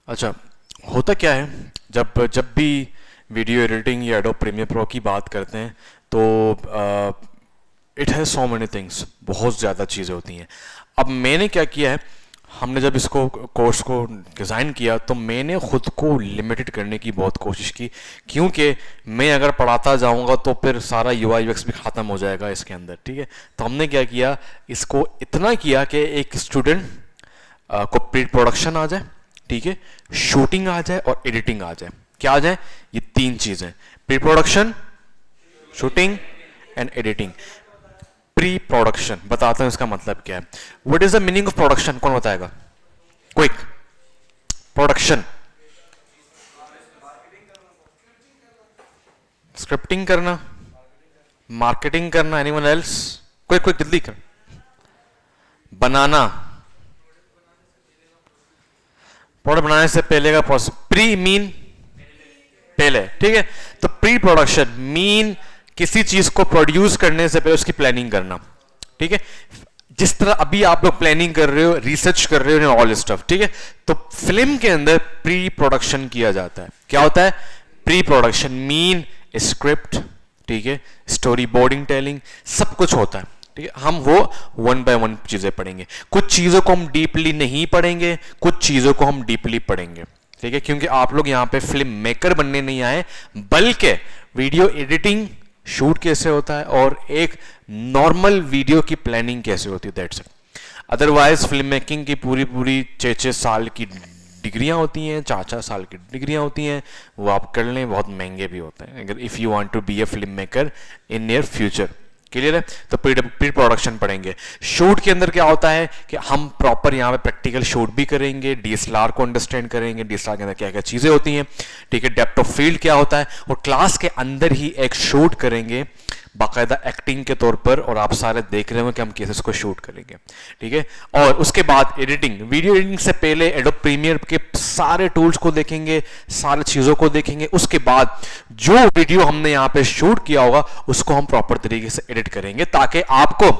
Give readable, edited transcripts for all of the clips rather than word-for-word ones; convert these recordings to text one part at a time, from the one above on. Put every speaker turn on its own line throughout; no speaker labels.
अच्छा, होता क्या है, जब जब भी वीडियो एडिटिंग या एडोब प्रीमियर प्रो की बात करते हैं तो it has so many things, बहुत ज़्यादा चीज़ें होती हैं। अब मैंने क्या किया है, हमने जब इसको कोर्स को डिज़ाइन किया तो मैंने ख़ुद को लिमिटेड करने की बहुत कोशिश की, क्योंकि मैं अगर पढ़ाता जाऊंगा तो फिर सारा UI UX भी ख़त्म हो जाएगा इसके अंदर। ठीक है, तो हमने क्या किया, इसको इतना किया कि एक स्टूडेंट को प्री प्रोडक्शन आ जाए, ठीक है, शूटिंग आ जाए और एडिटिंग आ जाए। क्या आ जाए? ये तीन चीज़ें, pre production, shooting and editing. Pre production बताता हूं इसका मतलब क्या है। What is the meaning of production? कौन बताएगा? क्विक। प्रोडक्शन, स्क्रिप्टिंग करना, मार्केटिंग करना। Anyone else? क्विक क्विक, जल्दी कर। बनाना, प्रोडक्ट बनाने से पहले का प्रोसेस। प्री मीन पहले, ठीक है। तो प्री प्रोडक्शन मीन किसी चीज को प्रोड्यूस करने से पहले उसकी प्लानिंग करना, ठीक है। जिस तरह अभी आप लोग प्लानिंग कर रहे हो, रिसर्च कर रहे हो, ऑल स्टफ, ठीक है। तो फिल्म के अंदर प्री प्रोडक्शन किया जाता है। क्या होता है? प्री प्रोडक्शन मीन स्क्रिप्ट, ठीक है, स्टोरी बोर्डिंग, टेलिंग, सब कुछ होता है, ठीक है। हम वो वन बाय वन चीजें पढ़ेंगे। कुछ चीजों को हम डीपली नहीं पढ़ेंगे, कुछ चीजों को हम डीपली पढ़ेंगे, ठीक है, क्योंकि आप लोग यहां पे फिल्म मेकर बनने नहीं आए, बल्कि वीडियो एडिटिंग, शूट कैसे होता है और एक नॉर्मल वीडियो की प्लानिंग कैसे होती है, that's it. Otherwise film making की पूरी पूरी 6-6 साल की डिग्रियां होती हैं, 4-4 साल की डिग्रियां होती हैं, वो आप कर लें, बहुत महंगे भी होते हैं अगर if you want to be a film maker in near future. Clear है? तो प्री प्रोडक्शन पढ़ेंगे। शूट के अंदर क्या होता है कि हम प्रॉपर यहाँ पे प्रैक्टिकल शूट भी करेंगे, DSLR को अंडरस्टैंड करेंगे, DSLR के अंदर क्या क्या चीज़ें होती हैं, ठीक है, डेप्थ ऑफ फील्ड क्या होता है, और क्लास के अंदर ही एक शूट करेंगे बाकायदा एक्टिंग के तौर पर, और आप सारे देख रहे हो कि हम कैसे इसको शूट करेंगे, ठीक है। और उसके बाद एडिटिंग, वीडियो एडिटिंग से पहले एडोब प्रीमियर के सारे टूल्स को देखेंगे, सारी चीज़ों को देखेंगे। उसके बाद जो वीडियो हमने यहाँ पे शूट किया होगा उसको हम प्रॉपर तरीके से एडिट करेंगे, ताकि आपको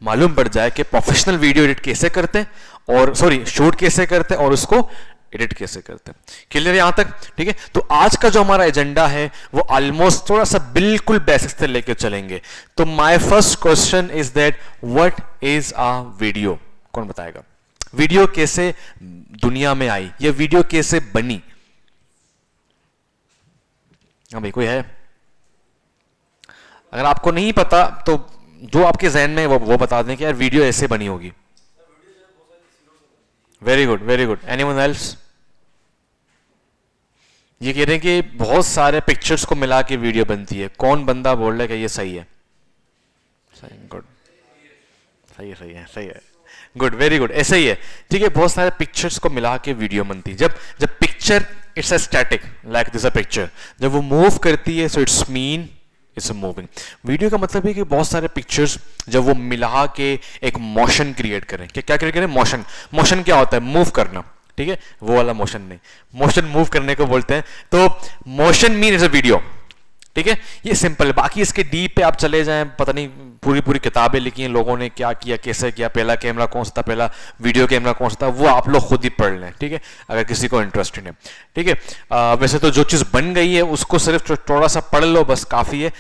मालूम पड़ जाए कि प्रोफेशनल वीडियो एडिट कैसे करते हैं, और सॉरी शूट कैसे करते हैं और उसको एडिट कैसे करते हैं। क्लियर यहां तक? ठीक है। तो आज का जो हमारा एजेंडा है वो ऑलमोस्ट थोड़ा सा बिल्कुल बेसिक्स से लेकर चलेंगे। तो my first question is that what is a video? कौन बताएगा? वीडियो कैसे दुनिया में आई, ये वीडियो कैसे बनी? हाँ भाई, कोई है? अगर आपको नहीं पता तो जो आपके जहन में वो बता दें कि यार वीडियो ऐसे बनी होगी। Very good, very good. Anyone else? ये कह रहे हैं कि बहुत सारे पिक्चर्स को मिला के वीडियो बनती है। कौन बंदा बोल रहा है कि ये सही है? सही, गुड, सही है, सही है, सही है, गुड, वेरी गुड, ऐसा ही है, ठीक है। बहुत सारे पिक्चर्स को मिला के वीडियो बनती है। जब जब picture it's a static like this a picture, जब वो मूव करती है so it's mean it's moving. Video का मतलब है कि बहुत सारे पिक्चर्स जब वो मिला के एक मोशन क्रिएट करें। क्या क्रिएट करें? मोशन। मोशन क्या होता है? मूव करना, ठीक है, वो वाला मोशन नहीं, मोशन मूव करने को बोलते हैं। तो motion mean is a video, ठीक है। ये सिंपल है। बाकी इसके डीप पे आप चले जाएं, पता नहीं पूरी पूरी किताबें लिखी हैं लोगों ने, क्या किया, कैसे किया, पहला कैमरा कौन सा था, पहला वीडियो कैमरा कौन सा था, वो आप लोग खुद ही पढ़ लें, ठीक है, अगर किसी को इंटरेस्टेड है, ठीक है। वैसे तो जो चीज़ बन गई है उसको सिर्फ थोड़ा सा पढ़ लो, बस काफ़ी है।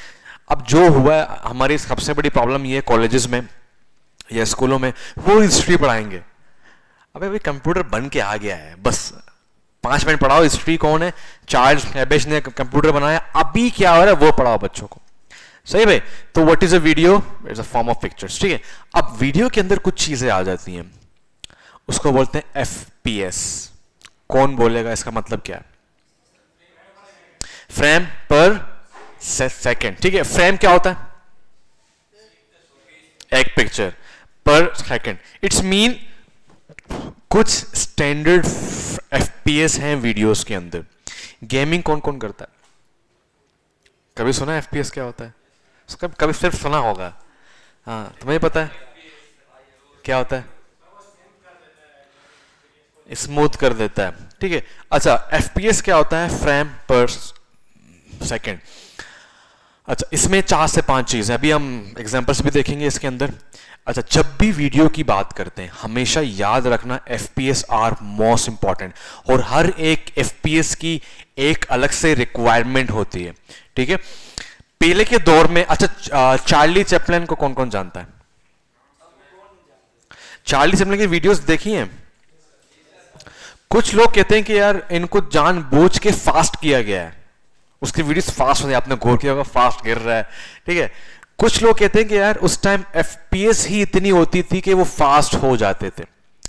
अब जो हुआ है, हमारी सबसे बड़ी प्रॉब्लम ये है कॉलेजेस में या स्कूलों में, वो हिस्ट्री पढ़ाएंगे। अबे भाई कंप्यूटर बन के आ गया है, बस 5 मिनट पढ़ाओ हिस्ट्री कौन है, चार्ल्स बेबेज ने कंप्यूटर बनाया, अभी क्या हो रहा है वो पढ़ाओ बच्चों को। सही भाई? तो what is a video? It's a form of pictures, ठीक है। अब वीडियो के अंदर कुछ चीजें आ जाती हैं, उसको बोलते हैं FPS। कौन बोलेगा इसका मतलब क्या है? फ्रेम पर सेकेंड, ठीक है। फ्रेम क्या होता है? एक पिक्चर पर सेकेंड। इट्स मीन कुछ स्टैंडर्ड FPS हैं वीडियोस के अंदर। गेमिंग कौन कौन करता है? कभी सुना है FPS क्या होता है? उसका कभी सिर्फ सुना होगा। हाँ, तुम्हें पता है क्या होता है? स्मूथ कर देता है, ठीक है। अच्छा, FPS क्या होता है? फ्रेम पर सेकेंड। अच्छा, इसमें 4 से 5 चीज़ है, अभी हम एग्जांपल्स भी देखेंगे इसके अंदर। अच्छा, जब भी वीडियो की बात करते हैं हमेशा याद रखना FPS आर मोस्ट इंपॉर्टेंट, और हर एक FPS की एक अलग से रिक्वायरमेंट होती है, ठीक है। पहले के दौर में, अच्छा चार्ली चैपलिन को कौन कौन जानता है? चार्ली चैपलिन की वीडियोस देखी हैं? कुछ लोग कहते हैं कि यार इनको जानबूझ के फास्ट किया गया है, उसकी वीडियोस फास्ट होती है, आपने गौर किया होगा फास्ट गिर रहा है, ठीक है। कुछ लोग कहते हैं कि यार उस टाइम FPS ही इतनी होती थी कि वो फास्ट हो जाते थे,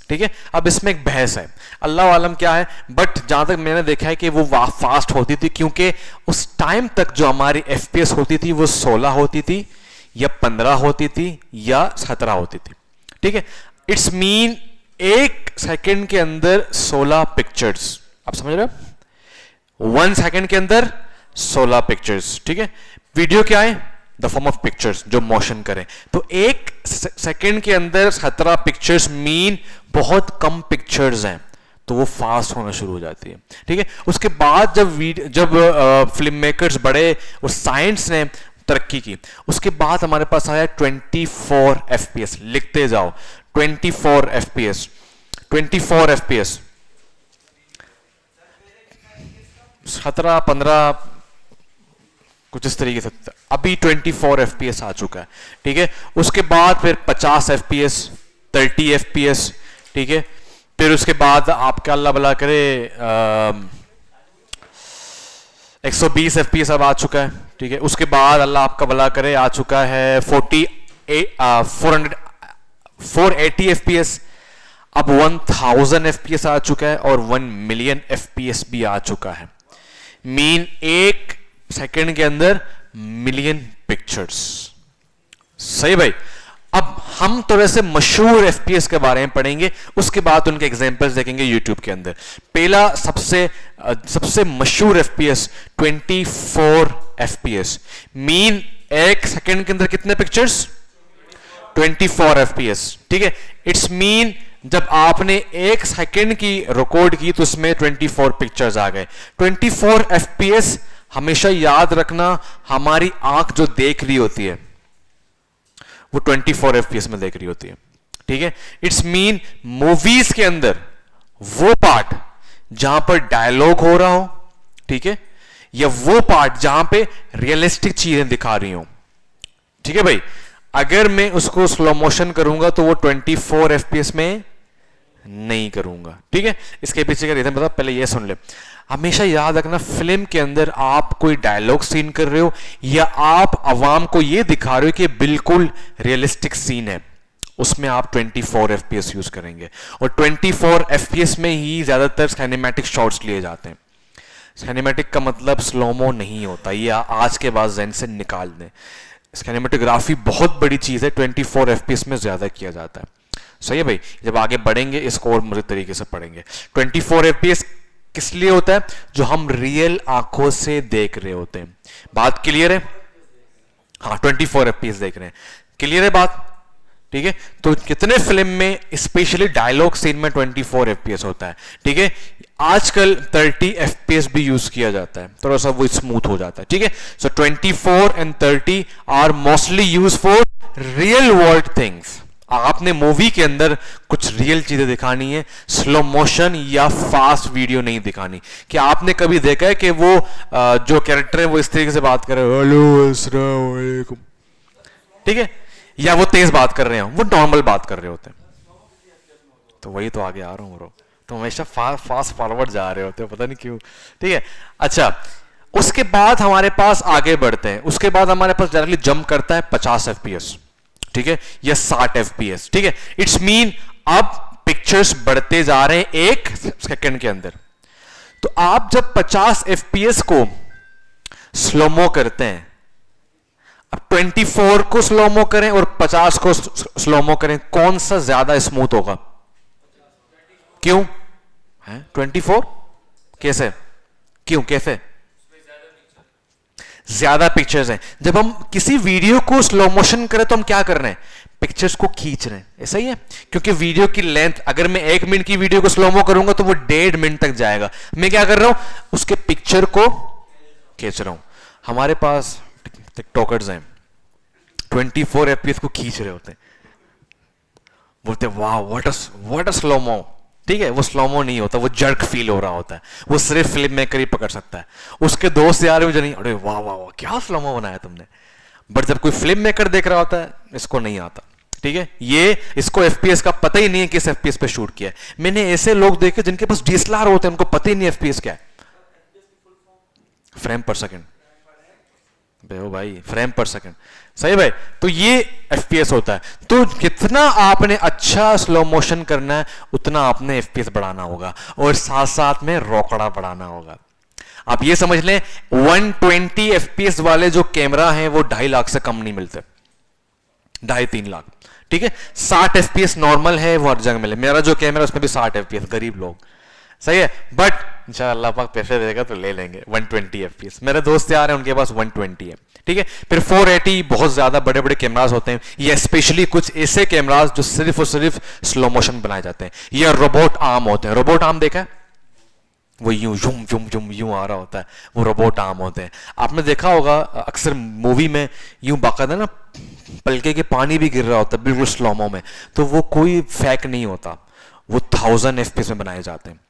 ठीक है। अब इसमें एक बहस है, अल्लाह आलम क्या है, बट जहां तक मैंने देखा है कि वो फास्ट होती थी, क्योंकि उस टाइम तक जो हमारी FPS होती थी वो 16 होती थी या 15 होती थी या 17 होती थी, ठीक है। इट्स मीन 1 सेकंड के अंदर 16 पिक्चर्स, आप समझ रहे हो? 1 सेकंड के अंदर 16 पिक्चर्स, ठीक है। वीडियो क्या है? द फॉर्म ऑफ पिक्चर्स जो मोशन करें, तो 1 सेकंड के अंदर 17 पिक्चर्स मीन बहुत कम पिक्चर्स हैं, तो वो फास्ट होना शुरू हो जाती है, ठीक है। उसके बाद जब फिल्म मेकर्स बढ़े और साइंस ने तरक्की की, उसके बाद हमारे पास आया 24 FPS, लिखते जाओ 24 FPS, 24 FPS, 17 15 कुछ इस तरीके से, अभी 24 FPS आ चुका है, ठीक है। उसके बाद फिर 50 FPS, 30 FPS, ठीक है। फिर उसके बाद आपका अल्लाह भला करे 120 FPS अब आ चुका है, ठीक है। उसके बाद अल्लाह आपका भला करे आ चुका है 480 FPS, अब 1000 FPS आ चुका है, और 1 मिलियन FPS भी आ चुका है, मीन 1 सेकंड के अंदर मिलियन पिक्चर्स। सही भाई। अब हम थोड़े से मशहूर FPS के बारे में पढ़ेंगे, उसके बाद उनके एग्जांपल्स देखेंगे यूट्यूब के अंदर। पहला सबसे मशहूर FPS 24 FPS, मीन 1 सेकंड के अंदर कितने पिक्चर्स? 24 FPS, ठीक है। इट्स मीन जब आपने 1 सेकंड की रिकॉर्ड की तो उसमें 24 पिक्चर्स आ गए। 24 FPS हमेशा याद रखना, हमारी आंख जो देख रही होती है वो 24 FPS में देख रही होती है, ठीक है। इट्स मीन मूवीज के अंदर वो पार्ट जहां पर डायलॉग हो रहा हो, ठीक है, या वो पार्ट जहां पे रियलिस्टिक चीजें दिखा रही हो, ठीक है भाई। अगर मैं उसको स्लो मोशन करूंगा तो वो 24 FPS में नहीं करूंगा, ठीक है। इसके पीछे का रीजन बता, पहले ये सुन ले। हमेशा याद रखना, फिल्म के अंदर आप कोई डायलॉग सीन कर रहे हो या आप आवाम को ये दिखा रहे हो कि बिल्कुल रियलिस्टिक सीन है, उसमें आप 24 FPS यूज करेंगे, और 24 FPS में ही ज्यादातर सिनेमैटिक शॉट्स लिए जाते हैं। सिनेमैटिक का मतलब स्लोमो नहीं होता, ये आज के बाद ज़हन से निकाल दें। सिनेमेटोग्राफी बहुत बड़ी चीज है, 24 FPS में ज्यादा किया जाता है, सही है भाई। जब आगे बढ़ेंगे इसको और मज़ीद तरीके से पढ़ेंगे। 24 FPS किस लिए होता है? जो हम रियल आंखों से देख रहे होते हैं। बात क्लियर है? हाँ, 24 FPS देख रहे हैं, क्लियर है बात, ठीक है। तो कितने फिल्म में स्पेशली डायलॉग सीन में 24 FPS होता है, ठीक है। आजकल 30 FPS भी यूज किया जाता है, थोड़ा सा वो स्मूथ हो जाता है, ठीक है। So 24 and 30 are mostly use for real world things. आपने मूवी के अंदर कुछ रियल चीजें दिखानी है, स्लो मोशन या फास्ट वीडियो नहीं दिखानी। क्या आपने कभी देखा है कि वो जो कैरेक्टर है वो इस तरीके से बात कर रहे हैं, हेलो अस्सलाम वालेकुम, ठीक है, या वो तेज बात कर रहे हैं, वो नॉर्मल बात कर रहे होते हैं। तो वही तो आगे आ रहा हूं ब्रो, तो हमेशा फास्ट फॉरवर्ड जा रहे होते हो, पता नहीं क्यों, ठीक है। अच्छा, उसके बाद हमारे पास आगे बढ़ते हैं, उसके बाद हमारे पास डायरेक्टली जंप करता है 50 FPS, ठीक है, या 60 FPS, ठीक है। इट्स मीन अब पिक्चर्स बढ़ते जा रहे हैं 1 सेकंड के अंदर। तो आप जब 50 FPS को स्लोमो करते हैं, अब 24 को स्लोमो करें और 50 को स्लोमो करें, कौन सा ज्यादा स्मूथ होगा? क्यों है 24? कैसे? क्यों कैसे? ज्यादा पिक्चर्स हैं। जब हम किसी वीडियो को स्लो मोशन करें तो हम क्या कर रहे हैं? पिक्चर्स को खींच रहे हैं, ऐसा ही है। क्योंकि वीडियो की लेंथ, अगर मैं 1 मिनट की वीडियो को स्लोमो करूंगा तो वो 1.5 मिनट तक जाएगा। मैं क्या कर रहा हूं? उसके पिक्चर को खींच रहा हूं। हमारे पास टिकटॉकर्स हैं 24 एफपीएस को खींच रहे होते हैं, बोलते वाह व्हाट अ स्लोमो। ठीक है, वो स्लोमो नहीं होता, वो जर्क फील हो रहा होता है, वो सिर्फ फिल्म मेकर ही पकड़ सकता है। उसके दोस्त यार मुझे नहीं, अरे वाह वाह वाह क्या स्लोमो बनाया तुमने। बट जब कोई फिल्म मेकर देख रहा होता है इसको नहीं आता। ठीक है, ये इसको एफपीएस का पता ही नहीं है किस एफपीएस पे शूट किया है। मैंने ऐसे लोग देखे जिनके पास डीएसएलआर होते हैं, उनको पता ही नहीं एफपीएस क्या है। फ्रेम पर सेकंड, ओ भाई फ्रेम पर सेकंड, सही भाई। तो ये एफपीएस होता है। तो कितना आपने अच्छा स्लो मोशन करना है उतना आपने एफपीएस बढ़ाना होगा, और साथ साथ में रोकड़ा बढ़ाना होगा। आप ये समझ लें 120 एफपीएस वाले जो कैमरा हैं वो 2.5 लाख से कम नहीं मिलते, 2.5-3 लाख। ठीक है, 60 एफपीएस नॉर्मल है, वो हर जगह मिले। मेरा जो कैमरा उसमें भी 60 एफपीएस, गरीब लोग, सही है। बट इंशाल्लाह अल्लाह पाक पैसे देगा तो ले लेंगे 120 एफपीएस। मेरे दोस्त यार हैं उनके पास 120 है। ठीक है, फिर 480 बहुत ज्यादा बड़े बड़े कैमरास होते हैं, या स्पेशली कुछ ऐसे कैमरास जो सिर्फ और सिर्फ स्लो मोशन बनाए जाते हैं, या रोबोट आर्म होते हैं। रोबोट आर्म देखा है, वो यूं जुम जुम जुम यूं आ रहा होता है, वो रोबोट आर्म होते हैं। आपने देखा होगा अक्सर मूवी में यूं बाकायदा ना पलके के पानी भी गिर रहा होता है बिल्कुल स्लोमो में, तो वो कोई फेक नहीं होता, वो 1000 एफपीएस में बनाए जाते हैं।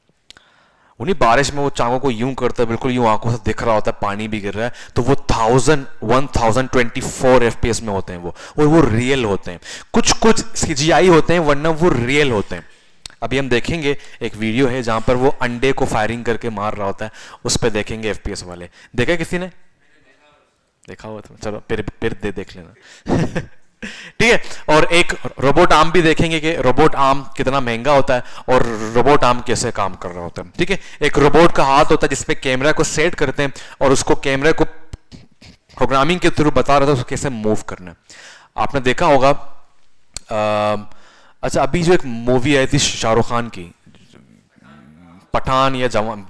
उन्हीं बारिश में वो चांगों को यूं करता है, बिल्कुल यूं आंखों से दिख रहा होता है, पानी भी गिर रहा है, तो वो 1024 एफपीएस में होते हैं वो, और वो रियल होते हैं। कुछ सीजीआई होते हैं, वरना वो रियल होते हैं। अभी हम देखेंगे एक वीडियो है जहां पर वो अंडे को फायरिंग करके मार रहा होता है, उस पर देखेंगे एफपीएस वाले। देखा किसी ने? देखा हुआ तो चलो फिर देख लेना। ठीक है, और एक रोबोट आर्म भी देखेंगे कि रोबोट आर्म कितना महंगा होता है और रोबोट आर्म कैसे काम कर रहा होता है। ठीक है, एक रोबोट का हाथ होता है जिसपे कैमरा को सेट करते हैं और उसको कैमरे को प्रोग्रामिंग के थ्रू बता रहा था उसको कैसे मूव करना है। आपने देखा होगा अच्छा अभी जो एक मूवी आई थी शाहरुख खान की, पठान या जवान,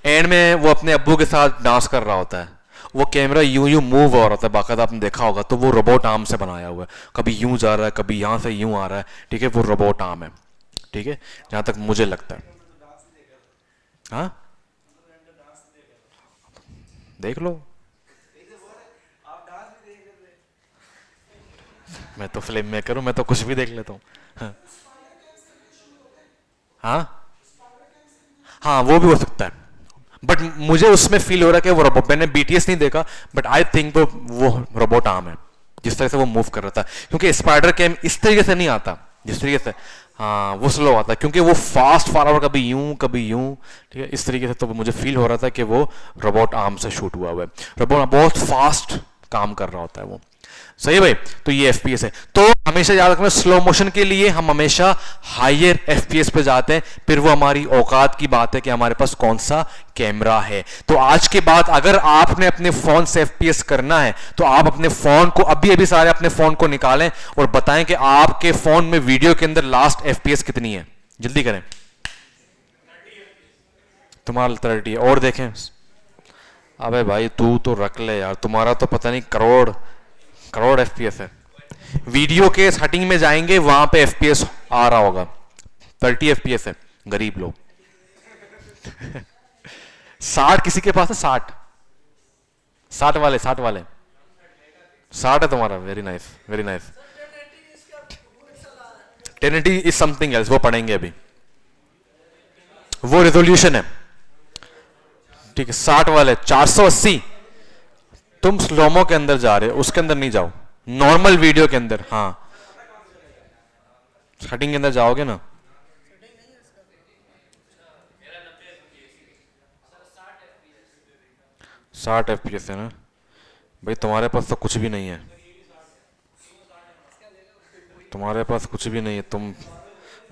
एंड में वो अपने अब्बू के साथ डांस कर रहा होता है, वो कैमरा यूं मूव हो रहा था बाकायदा, आपने देखा होगा। तो वो रोबोट आर्म से बनाया हुआ है, कभी यूं जा रहा है, कभी यहां से यूं आ रहा है। ठीक है, वो रोबोट आर्म है। ठीक है, जहां तक मुझे लगता है। हाँ देख लो, मैं तो फिल्म मेकर हूं, मैं तो कुछ भी देख लेता हूँ। हाँ वो भी हो सकता है, बट मुझे उसमें फील हो रहा है कि वो रोबोट, मैंने बीटीएस नहीं देखा बट आई थिंक वो रोबोट आर्म है जिस तरह से वो मूव कर रहा था, क्योंकि स्पाइडर कैम इस तरीके से नहीं आता जिस तरीके से, हाँ वो स्लो आता है, क्योंकि वो फास्ट फॉरवर्ड कभी यूं, ठीक है इस तरीके से। तो मुझे फील हो रहा था कि वो रोबोट आर्म से शूट हुआ है, रोबोट बहुत फास्ट काम कर रहा होता है वो। सही भाई, तो ये एफपीएस है। तो हमेशा याद रखना स्लो मोशन के लिए हम हमेशा हायर एफपीएस पे जाते हैं, फिर वो हमारी औकात की बात है कि हमारे पास कौन सा कैमरा है। तो आज के बाद अगर आपने अपने फोन से एफपीएस करना है तो आप अपने फोन को अभी सारे अपने फोन को निकालें और बताएं कि आपके फोन में वीडियो के अंदर लास्ट एफपीएस कितनी है। जल्दी करें, तुम्हारा 30 है, और देखें। अबे भाई तू तो रख ले यार, तुम्हारा तो पता नहीं करोड़ एफपीएस है। वीडियो के सेटिंग में जाएंगे वहां पे एफपीएस आ रहा होगा 30 एफपीएस है, गरीब लोग। 60 किसी के पास है? 60 वाले 60 है तुम्हारा, very nice very nice. 1080 is something else, वो पढ़ेंगे अभी, वो रेजोल्यूशन है। ठीक है, 60 वाले 480। तुम स्लोमो के अंदर जा रहे हो, उसके अंदर नहीं जाओ, नॉर्मल वीडियो के अंदर। हाँ सेटिंग के अंदर जाओगे ना, साठ एफपीएस है ना भाई। तुम्हारे पास तो कुछ भी नहीं है, तुम्हारे पास कुछ भी नहीं है, तुम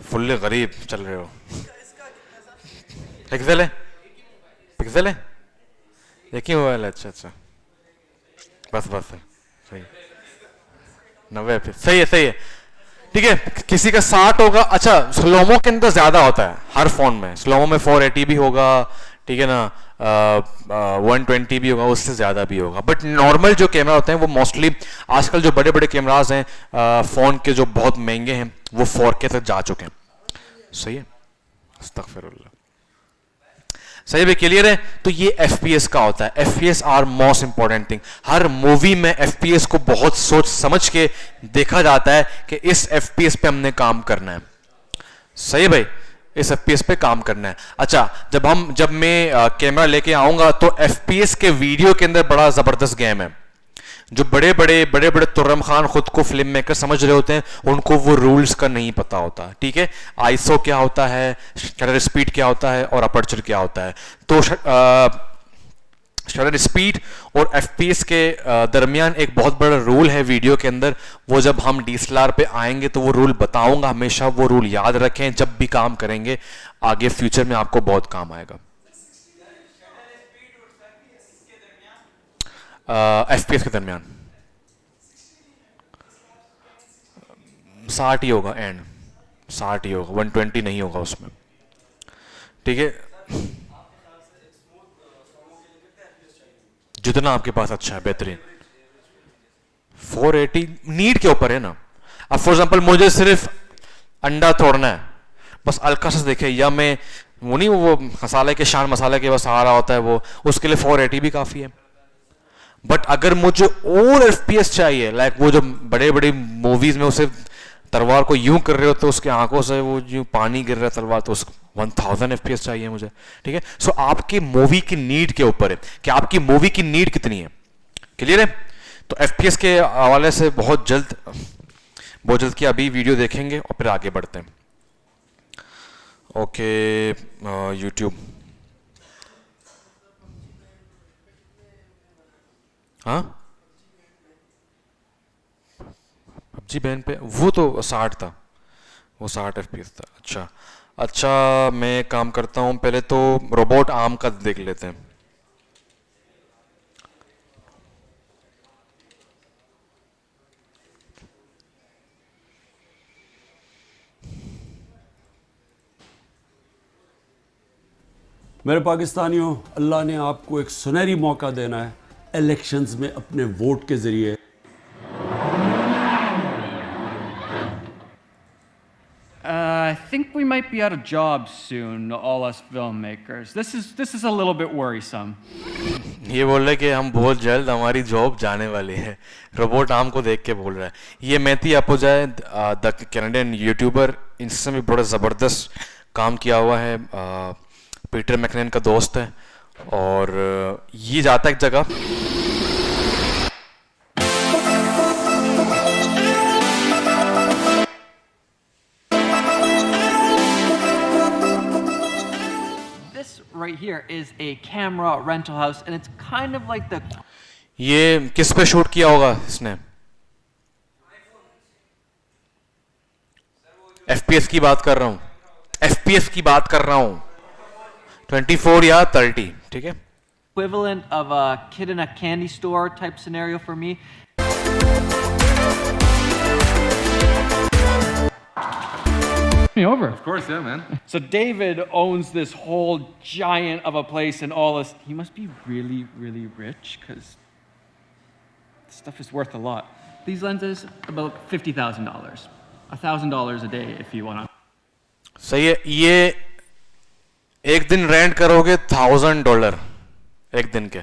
फुल्ले गरीब चल रहे हो। पिक्सल है एक ही मोबाइल है? अच्छा बस है, सही 90 सही है। ठीक है, किसी का 60 होगा। अच्छा स्लोमो के अंदर ज्यादा होता है हर फोन में, स्लोमो में 480 भी होगा, ठीक है ना, 120 भी होगा, उससे ज्यादा भी होगा। बट नॉर्मल जो कैमरा होते हैं वो मोस्टली आजकल जो बड़े बड़े कैमराज हैं फोन के जो बहुत महंगे हैं वो 4K तक जा चुके हैं। सही है, अस्तगफिरुल्लाह। सही भी क्लियर है। तो ये FPS का होता है, FPS are most important thing. हर मूवी में FPS को बहुत सोच समझ के देखा जाता है कि इस FPS पे हमने काम करना है। सही भाई, इस FPS पे काम करना है। अच्छा, जब मैं कैमरा लेके आऊंगा तो FPS के वीडियो के अंदर बड़ा जबरदस्त गेम है। जो बड़े बड़े तुर्रम खान खुद को फिल्म मेकर समझ रहे होते हैं, उनको वो रूल्स का नहीं पता होता। ठीक है, आईएसओ क्या होता है, शटर स्पीड क्या होता है और अपर्चर क्या होता है। तो शटर स्पीड और एफपीएस के दरमियान एक बहुत बड़ा रूल है वीडियो के अंदर। वो जब हम डीएसएलआर पे आएंगे तो वो रूल बताऊंगा, हमेशा वो रूल याद रखें जब भी काम करेंगे, आगे फ्यूचर में आपको बहुत काम आएगा। एफपीएस के दरमियान 60 ही होगा, एंड 60 ही होगा, 120 नहीं होगा उसमें। ठीक है, जितना आपके पास अच्छा है बेहतरीन। 480 नीड के ऊपर है ना। अब फॉर एग्जांपल मुझे सिर्फ अंडा तोड़ना है, बस हल्का सा देखे, या मैं वो नहीं, वो मसाले के शान मसाले के बस आ रहा होता है वो, उसके लिए 480 भी काफ़ी है। बट अगर मुझे और एफपीएस चाहिए, लाइक वो जो बड़े बड़े मूवीज में उसे तलवार को यूं कर रहे हो तो उसके आंखों से वो यूं पानी गिर रहा है तलवार, तो उसको 1000 एफपीएस चाहिए मुझे। ठीक है, सो आपकी मूवी की नीड के ऊपर है कि आपकी मूवी की नीड कितनी है। क्लियर है? तो एफपीएस के हवाले से बहुत जल्द की अभी वीडियो देखेंगे और फिर आगे बढ़ते हैं। ओके, यूट्यूब, हाँ पबजी बैन पे, वो तो 60 था, वो 60 एफपीएस था। अच्छा, मैं काम करता हूँ, पहले तो रोबोट आर्म का देख लेते हैं।
मेरे पाकिस्तानियों, अल्लाह ने आपको एक सुनहरी मौका देना है इलेक्शंस में अपने वोट के जरिए।
I think we might be out of jobs soon, all us filmmakers. This is a little bit worrisome.
ये बोल रहे कि हम बहुत जल्द हमारी जॉब जाने वाली है। रोबोट आर्म को देख के बोल रहा है। ये मैथी अपोजाय, द कैनेडियन यूट्यूबर, इससे भी बड़ा ज़बरदस्त काम किया हुआ है। पीटर मैकनेन का दोस्त है और ये जाता है एक जगह,
right here is a camera rental house and it's kind of like the
ये किस पे शूट किया होगा इसने? एफपीएस की बात कर रहा हूँ, एफपीएस की बात कर रहा हूँ, 24 या 30। ठीक है,
equivalent of a kid in a candy store type scenario for me.
Me over.
Of course, yeah, man.
So David owns this whole giant of a place and all this. He must be really, really rich because this stuff is worth a lot.
These lenses about $50,000. $1,000 a day if you want to.
सही है। ये एक दिन rent करोगे $1000 एक दिन के,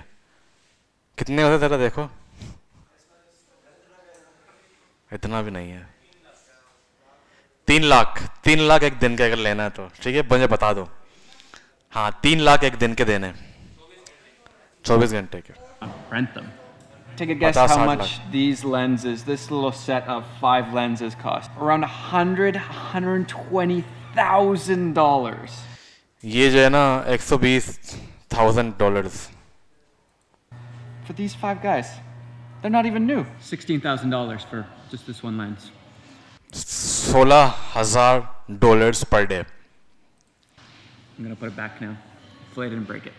कितने होते तेरा? देखो, इतना भी नहीं है। 3 लाख एक दिन के अगर लेना है तो ठीक है, मुझे बता दो। हाँ, 3 लाख एक दिन के देने, 24 घंटे के।
Rent them. Take a guess how much these lenses, this little set of 5 lenses cost. Around $120,000.
ये जो है ना $120,000
For these 5 guys. They're not even new. $16,000 for just this one lens.
$16,000 per day.
I'm gonna put it back now. Hopefully I didn't break it.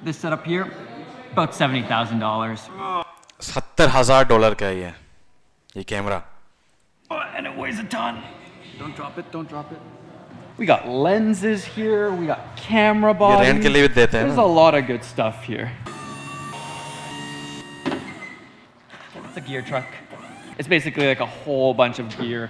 This setup here, about $70,000.
$70,000 का ये camera.
Oh, and it weighs a ton. Don't drop it, don't drop it. We got lenses here, we got camera bodies.
ये rent के लिए भी देते हैं
There's
ना?
a lot of good stuff here.
It's a gear truck.
It's basically like a whole bunch of gear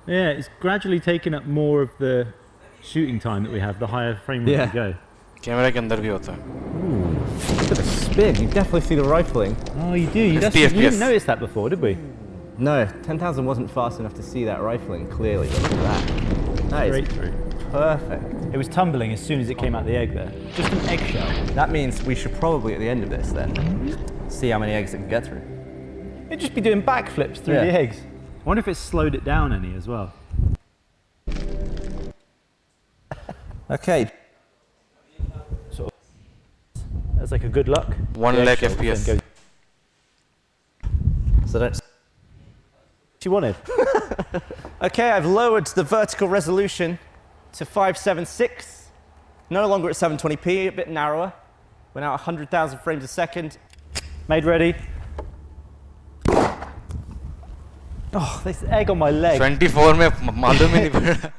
Yeah, it's gradually taking up more of the shooting time that we have, the higher frame rate
Yeah.
we go.
Camera के अंदर भी होता है.
Look at the spin. You definitely see the rifling.
Oh, you do? You,
50
you
FPS.
didn't notice that before, did we?
No, 10,000 wasn't fast enough to see that rifling clearly. But look at that. That
Straight
is
through.
perfect.
It was tumbling as soon as it came out the egg there. Just an eggshell.
That means we should probably, at the end of this, then see how many eggs it can get through.
It'd just be doing backflips through
Yeah.
the eggs. I wonder if it's slowed it down any as well.
Okay.
That's like a good luck.
1
The
lakh
eggshell
FPS.
then goes-
So don't.
She wanted.
Okay, I've lowered the vertical resolution to 576. No longer at 720p, a bit narrower. We're now at 100,000 frames a second.
Made ready. Oh, this egg on my leg.
24 में मालूम ही नहीं पड़ा.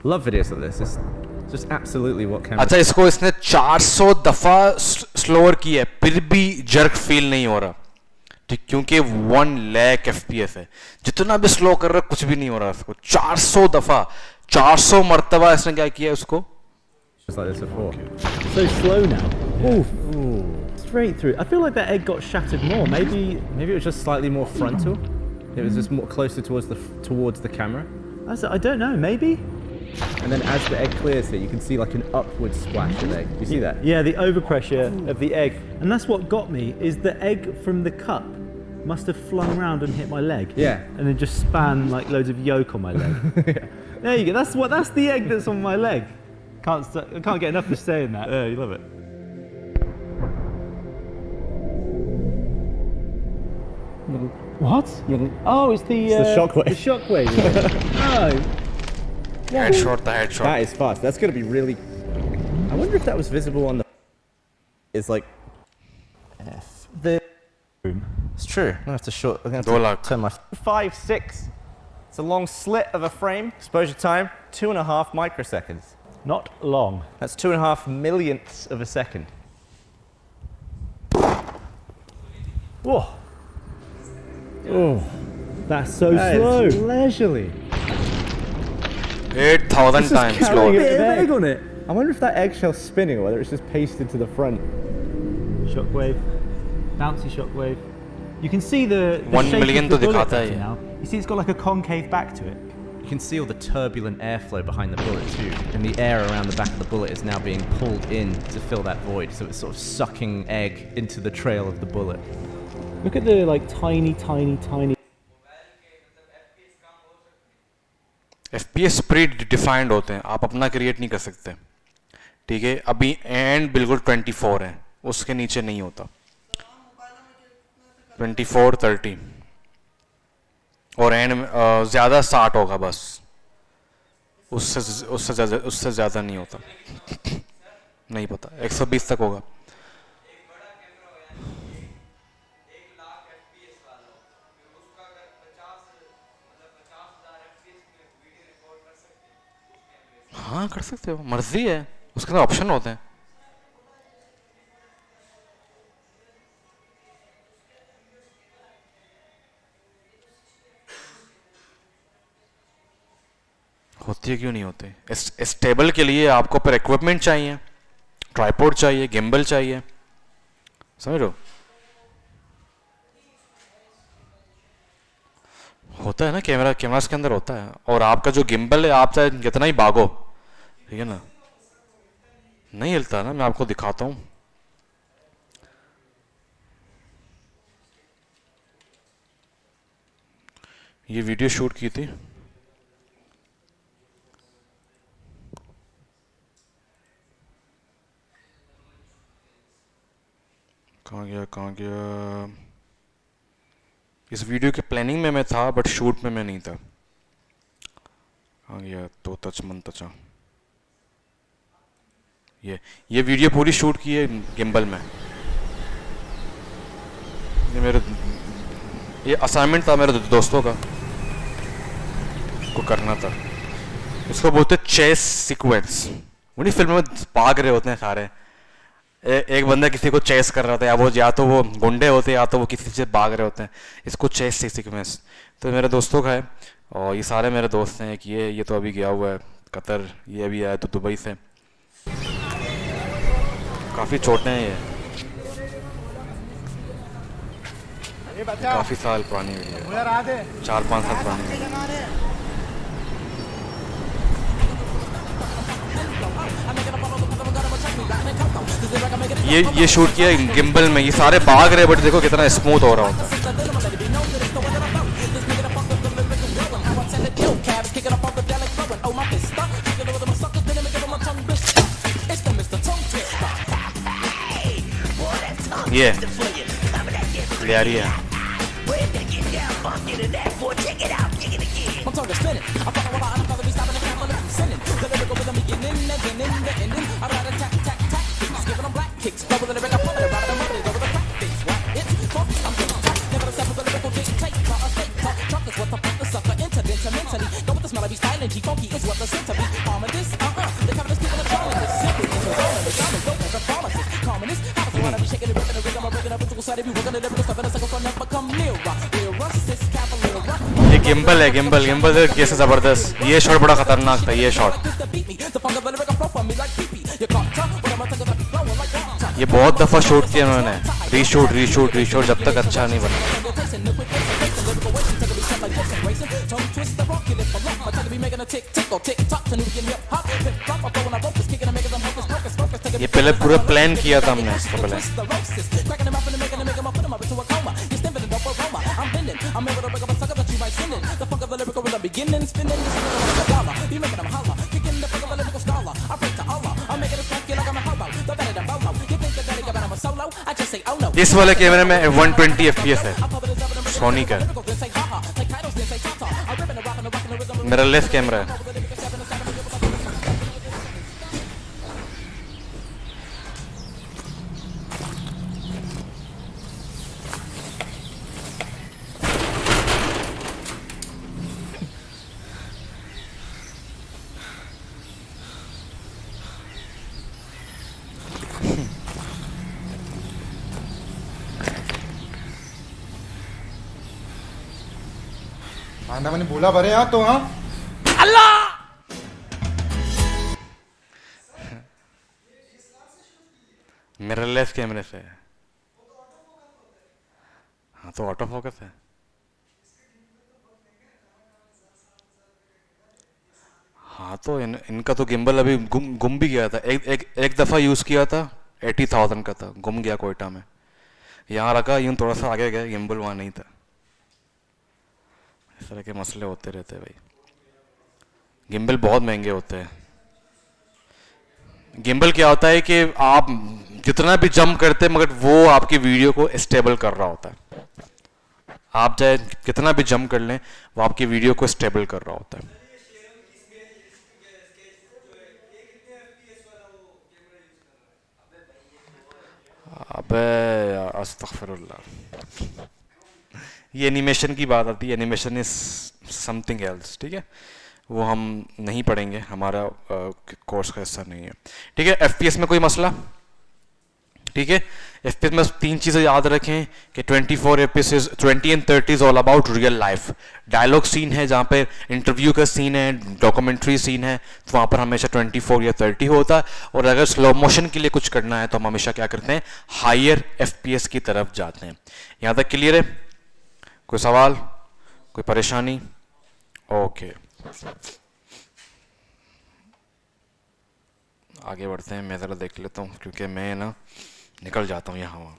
Love videos of this. It's just absolutely what cameras.
अच्छा, इसको इसने 400 दफा slower किया है, फिर भी जर्क फील नहीं हो रहा. ठीक, क्योंकि 1 लाख FPS है. जितना भी स्लो कर रहा है कुछ भी नहीं हो रहा इसको. 400 दफा, 400 मर्तबा इसने क्या किया है उसको.
Just like this before.
So slow now. Ooh. Straight through. I feel like that egg got shattered more. Maybe
Maybe it was just slightly more frontal. It was just more closer towards the camera.
I don't know. Maybe.
And then as the egg clears here, you can see like an upward splash of egg. You see that?
Yeah, the overpressure of the egg, and that's what got me. Is the egg from the cup must have flung around and hit my leg.
Yeah.
And then just span like loads of yolk on my leg. There you go. That's the egg that's on my leg. I can't get enough of saying that.
Yeah, you love it.
What? Oh, it's the
shockwave.
The shockwave. Oh.
Headshot था, headshot.
That is fast. That's going to be really. I wonder if that was visible on the. It's like.
The
It's true. I'm gonna have to short. I'm gonna
2
have
lakh.
to turn my 5.6. It's a long slit of a frame. Exposure time 2.5 microseconds.
not long.
That's 2.5 millionths of a second.
Whoa. Oh, that's so
That
slow.
is leisurely.
8,000 times slower.
Bit of egg on it.
I wonder if that eggshell's spinning or whether it's just pasted to the front.
Shockwave, bouncy shockwave. You can see the
1
shape
million
of the
तो
bullet
दिखाता ही है.
now. You see, it's got like a concave back to it.
You can see all the turbulent airflow behind the bullet too, and the air around the back of the bullet is now being pulled in to fill that void, so it's sort of sucking egg into the trail of the bullet.
Look at the like tiny.
FPS pre defined होते हैं, आप अपना create नहीं कर सकते. ठीक है, अभी एंड बिल्कुल 24 है, उसके नीचे नहीं होता. 24, 30 और एंड ज़्यादा 60 होगा बस. उससे ज़्यादा नहीं होता. नहीं पता, 120 तक होगा. हाँ कर सकते हो, मर्जी है, उसके अंदर ऑप्शन होते हैं. होती है क्यों नहीं होते. स्टेबल के लिए आपको पर इक्विपमेंट चाहिए, ट्राइपॉड चाहिए, गिम्बल चाहिए, समझ लो. होता है ना, कैमरास के अंदर होता है. और आपका जो गिम्बल है, आप चाहे कितना ही भागो, ठीक है ना, नहीं हिलता ना. मैं आपको दिखाता हूँ. ये वीडियो शूट की थी. कहाँ गया. इस वीडियो के प्लानिंग में मैं था, बट शूट में मैं नहीं था. कहाँ गया तो टच मन तचा. ये वीडियो पूरी शूट की है गिम्बल में. ये असाइनमेंट था मेरे दोस्तों का, को करना था. इसको बोलते चेस सीक्वेंस. उन्हीं फिल्म में भाग रहे होते हैं सारे, एक बंदा किसी को चेस कर रहा था, या तो वो गुंडे होते हैं या तो वो किसी से भाग रहे होते हैं। इसको चेस सीक्वेंस तो मेरे दोस्तों का है, और ये सारे मेरे दोस्त हैं। कि ये तो अभी गया हुआ है कतर, ये अभी आया तो दुबई से। काफ़ी छोटे हैं ये, काफ़ी साल पुरानी वीडियो है, 4-5 साल पुरानी वीडियो। ये शूट किया गिम्बल में, ये सारे भाग रहे बट देखो कितना स्मूथ हो रहा होता है। ये ले आ रही है। ये गिम्बल है, गिम्बल कैसे जबरदस्त। ये शॉट बड़ा खतरनाक था, ये शॉट। ये बहुत दफा शूट किया उन्होंने, रीशूट जब तक अच्छा नहीं बना। ये पहले पूरा प्लान किया था हमने इसको पहले। इस वाले कैमरे में 120 FPS है सोनी का, मेरा लेफ्ट कैमरा है।
मैंने बोला भरे यहाँ तो। हाँ
मेरा लेफ्ट कैमरे से है। हाँ तो ऑटो फोकस है। हाँ तो इनका तो गिम्बल अभी गुम भी गया था। एक दफ़ा यूज़ किया था, 80,000 का था, गुम गया कोयटा में। यहाँ रखा, यूँ थोड़ा सा आगे गया, गिम्बल वहाँ नहीं था। इस तरह के मसले होते रहते हैं भाई। गिम्बल बहुत महंगे होते हैं। गिम्बल क्या होता है कि आप जितना भी जंप करते हैं मगर वो आपकी वीडियो को स्टेबल कर रहा होता है। आप चाहे कितना भी जंप कर लें वो आपकी वीडियो को स्टेबल कर रहा होता है। अबे अस्तगफिरुल्लाह, ये एनिमेशन की बात आती है। एनिमेशन इज समथिंग एल्स, ठीक है, वो हम नहीं पढ़ेंगे, हमारा कोर्स का हिस्सा नहीं है। ठीक है, एफपीएस में कोई मसला? ठीक है, एफपीएस में 3 चीज़ें याद रखें कि 24 FPS is 20 and 30 is all about real life. Dialogue scene है जहाँ पे इंटरव्यू का सीन है, डॉक्यूमेंट्री सीन है, तो वहाँ पर हमेशा 24 या 30 होता है। और अगर स्लो मोशन के लिए कुछ करना है तो हम हमेशा क्या करते हैं, हायर एफपीएस की तरफ जाते हैं। यहाँ तक क्लियर है? कोई सवाल, कोई परेशानी? ओके, आगे बढ़ते हैं। मैं ज़रा देख लेता हूँ क्योंकि मैं ना निकल जाता हूँ यहाँ वहाँ।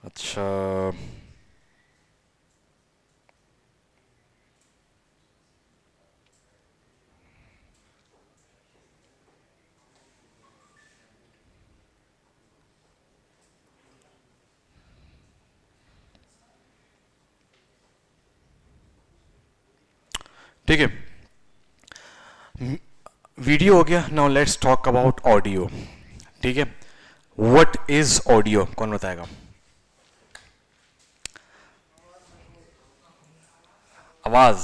अच्छा, ठीक है, वीडियो हो गया। Now let's talk about audio. ठीक है, व्हाट इज ऑडियो? कौन बताएगा? आवाज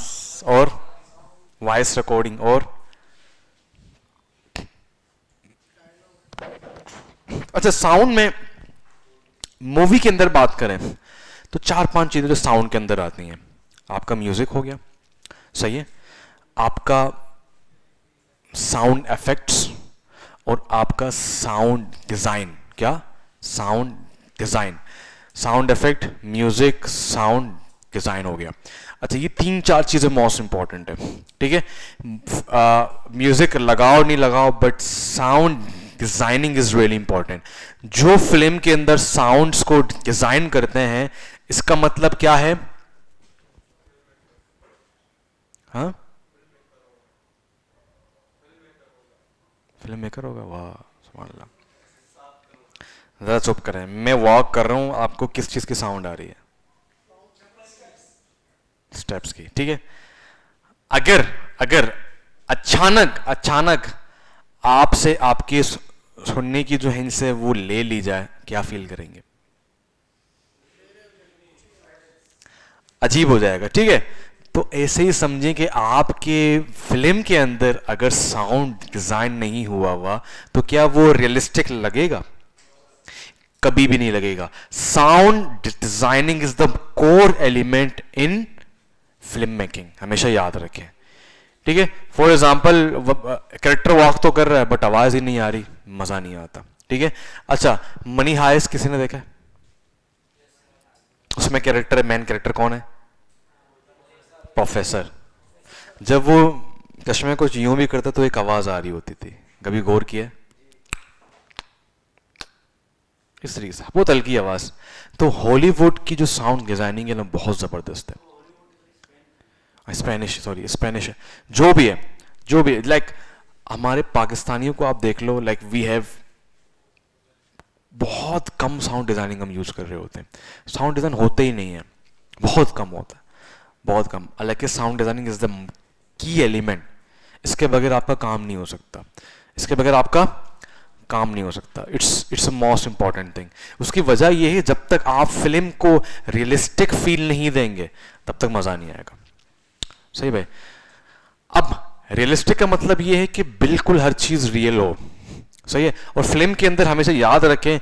और वॉइस रिकॉर्डिंग और अच्छा, साउंड में मूवी के अंदर बात करें तो 4-5 चीजें जो साउंड के अंदर आती हैं। आपका म्यूजिक हो गया, सही है, आपका साउंड इफेक्ट्स और आपका साउंड डिजाइन। क्या? Sound design, sound effect, music, sound design हो गया। अच्छा, ये 3-4 चीजें मोस्ट इंपॉर्टेंट है, ठीक है। म्यूजिक लगाओ नहीं लगाओ, but sound designing is really important. जो फिल्म के अंदर साउंड्स को डिजाइन करते हैं, इसका मतलब क्या है? हाँ, फिल्म मेकर होगा। वाह, सुभान अल्लाह। जरा चुप करें, मैं वॉक कर रहा हूं, आपको किस चीज की साउंड आ रही है? स्टेप्स की, ठीक है। अगर अचानक आपसे आपके सुनने की जो हिंस है वो ले ली जाए, क्या फील करेंगे? अजीब हो जाएगा, ठीक है। तो ऐसे ही समझें कि आपके फिल्म के अंदर अगर साउंड डिजाइन नहीं हुआ तो क्या वो रियलिस्टिक लगेगा? कभी भी नहीं लगेगा। Sound designing is the core element in film making, हमेशा याद रखें, ठीक है। फॉर एग्जाम्पल, कैरेक्टर वॉक तो कर रहा है बट आवाज ही नहीं आ रही, मजा नहीं आता, ठीक है। अच्छा, मनी हाइस्ट किसी ने देखा है? उसमें कैरेक्टर, मेन कैरेक्टर कौन है? प्रोफेसर। जब वो चश्मे को यूं भी करता तो एक आवाज आ रही होती थी, कभी गौर किया? इस तरीके से, बहुत हल्की आवाज। तो हॉलीवुड की जो साउंड डिजाइनिंग है ना, बहुत जबरदस्त है। स्पेनिश है, जो भी है, लाइक हमारे पाकिस्तानियों को आप देख लो, लाइक वी हैव बहुत कम साउंड डिजाइनिंग हम यूज कर रहे होते हैं। साउंड डिजाइन होते ही नहीं है, बहुत कम होता है, बहुत कम। हालांकि sound designing is the key element, इसके बगैर आपका काम नहीं हो सकता, इसके बगैर आपका काम नहीं हो सकता। It's a most important thing. उसकी वजह यह है, जब तक आप फिल्म को रियलिस्टिक फील नहीं देंगे तब तक मजा नहीं आएगा, सही भाई। अब रियलिस्टिक का मतलब यह है कि बिल्कुल हर चीज रियल हो, सही है। और फिल्म के अंदर हमेशा याद रखें,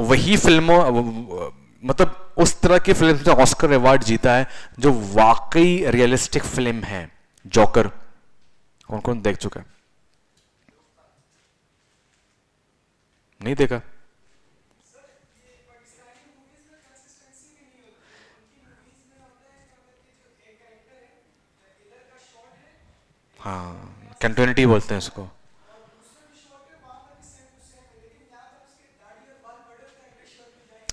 वही फिल्मों, मतलब उस तरह की फिल्म से ऑस्कर अवार्ड जीता है जो वाकई रियलिस्टिक फिल्म है। जॉकर कौन कौन देख चुका है? नहीं देखा? हाँ, कंटिन्यूटी बोलते हैं इसको।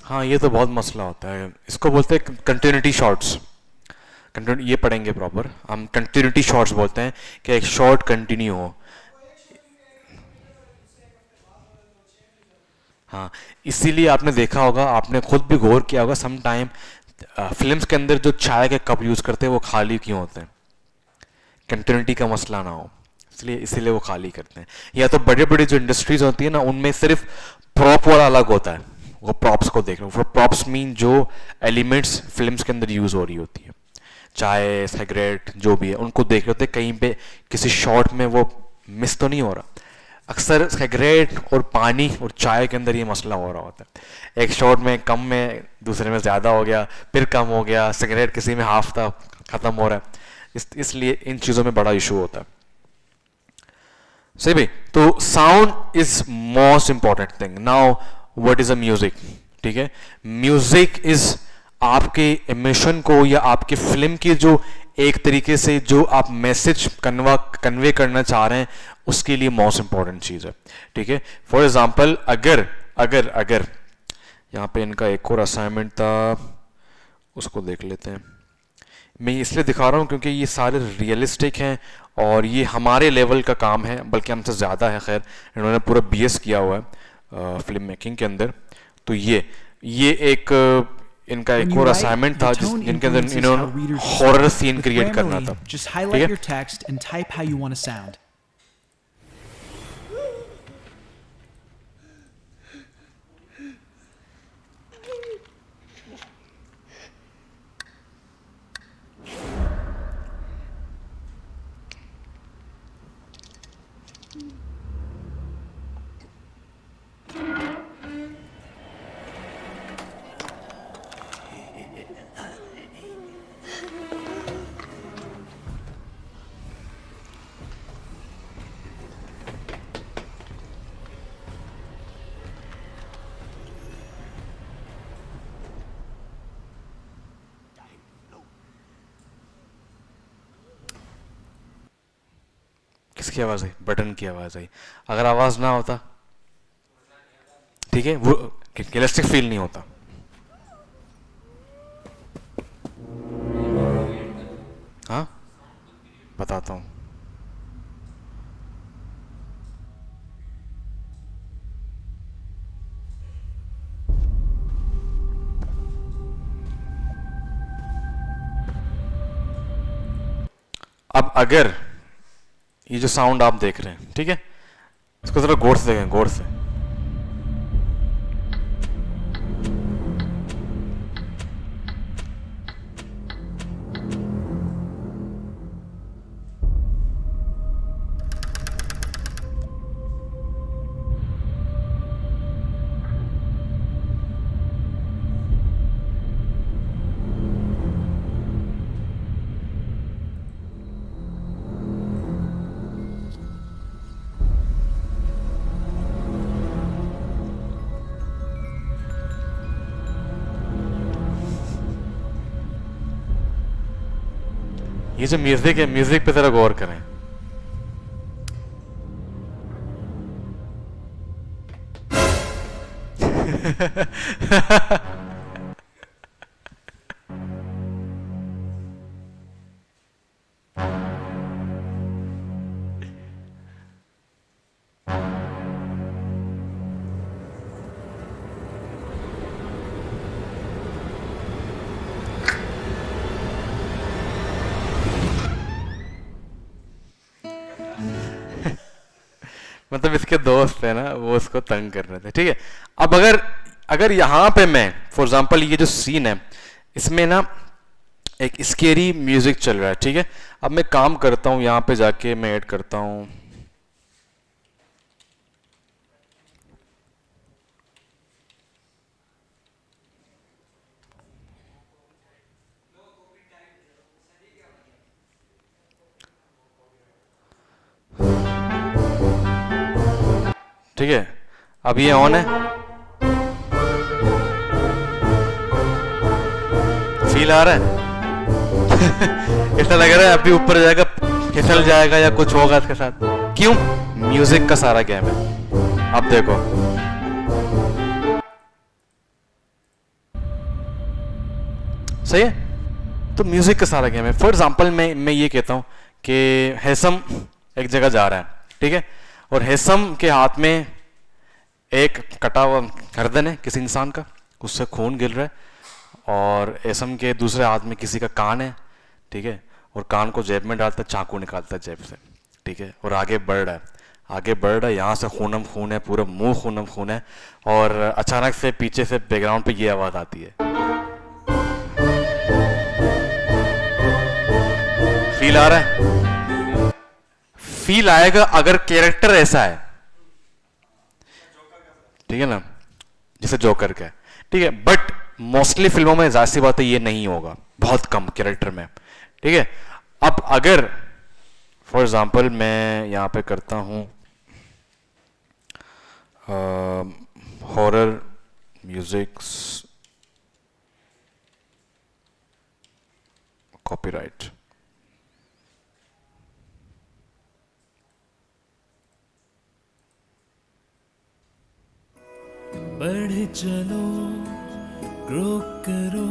हाँ, ये तो बहुत मसला होता है, इसको बोलते हैं कंटिन्यूटी शॉट्स। ये पढ़ेंगे प्रॉपर, हम कंटिन्यूटी शॉट्स बोलते हैं कि एक शॉट कंटिन्यू हो। हाँ, इसीलिए आपने देखा होगा, आपने खुद भी गौर किया होगा, सम टाइम फिल्म्स के अंदर जो चाय के कप यूज करते हैं वो खाली क्यों होते हैं? कंटिन्यूटी का मसला ना हो, इसीलिए वो खाली करते हैं। या तो बड़े बड़े जो इंडस्ट्रीज होती है ना, उनमें सिर्फ प्रॉप वाला अलग होता है, वो प्रॉप्स को देख लो। प्रॉप्स मीन जो एलिमेंट्स फिल्म्स के अंदर यूज हो रही होती है, चाय, सिगरेट, जो भी है, उनको देख रहे होते हैं कहीं पे किसी शॉट में वो मिस तो नहीं हो रहा। अक्सर सिगरेट और पानी और चाय के अंदर ये मसला हो रहा होता है, एक शॉट में कम में, दूसरे में ज़्यादा हो गया, फिर कम हो गया, सिगरेट किसी में हाफ था, ख़त्म हो रहा है। इसलिए इन चीज़ों में बड़ा इशू होता है, सही भाई। तो sound is most important thing. Now what is a music, ठीक है। म्यूजिक इज आपके इमोशन को या आपके फिल्म की जो एक तरीके से जो आप मैसेज कन्वे करना चाह रहे हैं उसके लिए मोस्ट इंपॉर्टेंट चीज है, ठीक है। फॉर एग्जाम्पल, अगर अगर अगर यहाँ पे इनका एक और असाइनमेंट था, उसको देख लेते हैं। मैं इसलिए दिखा रहा हूँ क्योंकि ये सारे रियलिस्टिक हैं और ये हमारे लेवल का काम है, बल्कि हमसे ज़्यादा है। खैर, इन्होंने पूरा BS किया हुआ है फिल्म मेकिंग के अंदर। तो ये एक इनका एक और असाइनमेंट था जिनके अंदर इन्होंने हॉरर सीन क्रिएट करना था, ठीक है। किसकी आवाज़ आई? बटन की आवाज़ आई। अगर आवाज़ ना होता, ठीक है, वो रियलिस्टिक फील नहीं होता। हाँ, बताता हूँ। अब अगर ये जो साउंड आप देख रहे हैं, ठीक है, इसको जरा गौर से देखें, गौर से। ये जो म्यूजिक है, म्यूजिक पे जरा गौर करें। मतलब इसके दोस्त है ना, वो उसको तंग कर रहे थे, ठीक है। अब अगर अगर यहाँ पे मैं फॉर एग्जांपल ये जो सीन है इसमें ना एक स्केरी म्यूजिक चल रहा है, ठीक है। अब मैं काम करता हूँ, यहाँ पे जाके मैं ऐड करता हूँ ठीक है। अब ये ऑन है, फील आ रहा है। ऐसा लग रहा है अभी ऊपर जाएगा, फिसल जाएगा या कुछ होगा इसके साथ। क्यों? म्यूजिक का सारा गेम है। अब देखो, सही है। तो म्यूजिक का सारा गेम है। फॉर एग्जाम्पल मैं ये कहता हूं कि हैसम एक जगह जा रहा है, ठीक है, और हैसम के हाथ में एक कटा हुआ गर्दन है किसी इंसान का, उससे खून गिर रहा है, और हैसम के दूसरे हाथ में किसी का कान है, ठीक है, और कान को जेब में डालता है, चाकू निकालता है जेब से, ठीक है, और आगे बढ़ रहा है, आगे बढ़ रहा है, यहाँ से खूनम खून है, पूरा मुंह खूनम खून है, और अचानक से पीछे से बैकग्राउंड पे ये आवाज आती है। फील आ रहा है? फील आएगा अगर कैरेक्टर ऐसा है, ठीक है ना, जैसे जोकर का है, ठीक है। बट मोस्टली फिल्मों में जाहिर सी बात है ये नहीं होगा, बहुत कम कैरेक्टर में, ठीक है। अब अगर फॉर एग्जाम्पल मैं यहां पे करता हूं हॉरर म्यूजिक कॉपीराइट,
बढ़ चलो ग्रो करो।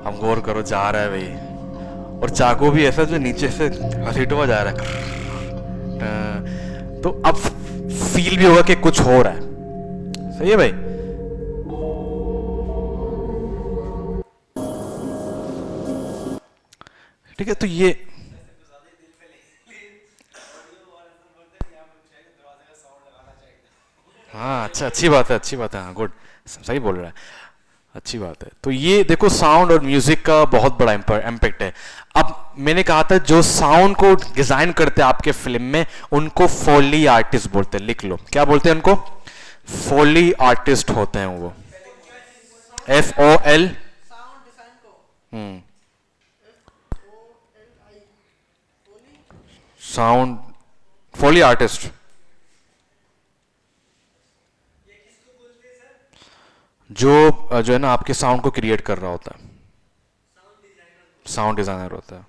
हम गौर करो, जा रहा है भाई, और चाकू भी ऐसा जो नीचे से घसीटवा जा रहा है, तो अब फील भी होगा कि कुछ हो रहा है। सही है भाई। ठीक है, तो ये हाँ, अच्छा, अच्छी बात है, अच्छी बात है, हाँ, गुड, सही बोल रहा है, अच्छी बात है। तो ये देखो साउंड और म्यूजिक का बहुत बड़ा इम्पैक्ट है। अब मैंने कहा था जो साउंड को डिजाइन करते हैं आपके फिल्म में उनको फोली आर्टिस्ट बोलते हैं। लिख लो, क्या बोलते हैं उनको? फोली आर्टिस्ट होते हैं वो, FOL। साउंड फोली आर्टिस्ट जो है ना आपके साउंड को क्रिएट कर रहा होता है। साउंड डिजाइनर होता है।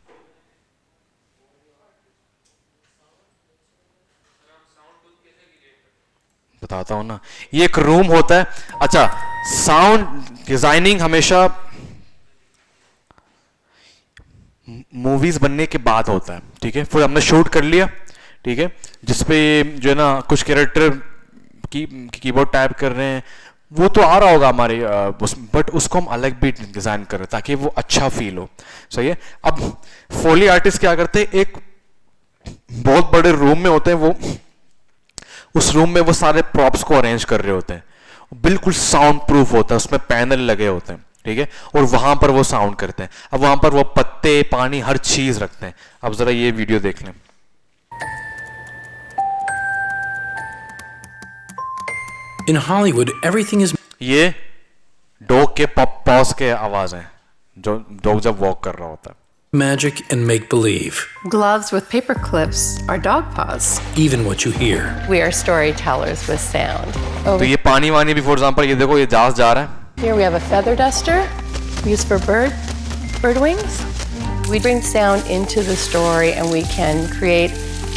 बताता हूं ना, ये एक रूम होता है। अच्छा, साउंड डिजाइनिंग हमेशा मूवीज बनने के बाद होता है, ठीक है। फिर हमने शूट कर लिया, ठीक है, जिसपे जो है ना कुछ कैरेक्टर कीबोर्ड टाइप कर रहे हैं, वो तो आ रहा होगा हमारे बट उसको हम अलग भी डिजाइन कर रहे हैं ताकि वो अच्छा फील हो। सही है। अब फोली आर्टिस्ट क्या करते हैं, एक बहुत बड़े रूम में होते हैं, वो उस रूम में वो सारे प्रॉप्स को अरेंज कर रहे होते हैं, बिल्कुल साउंड प्रूफ होता है, उसमें पैनल लगे होते हैं, ठीक है, और वहां पर वो साउंड करते हैं। अब वहां पर वो पत्ते, पानी, हर चीज रखते हैं। अब जरा ये वीडियो देख लें।
In Hollywood, everything is
ये डॉग के पॉज के आवाज है, जो डॉग जब वॉक कर रहा होता है।
magic and make believe.
Gloves with paper clips are dog paws.
Even what you hear.
We are storytellers with sound.
तो ये पानी वानी भी, फॉर एग्जांपल, ये देखो, ये जहाज जा रहा है।
Here we have a feather duster used for bird wings. We bring sound into the story and we can create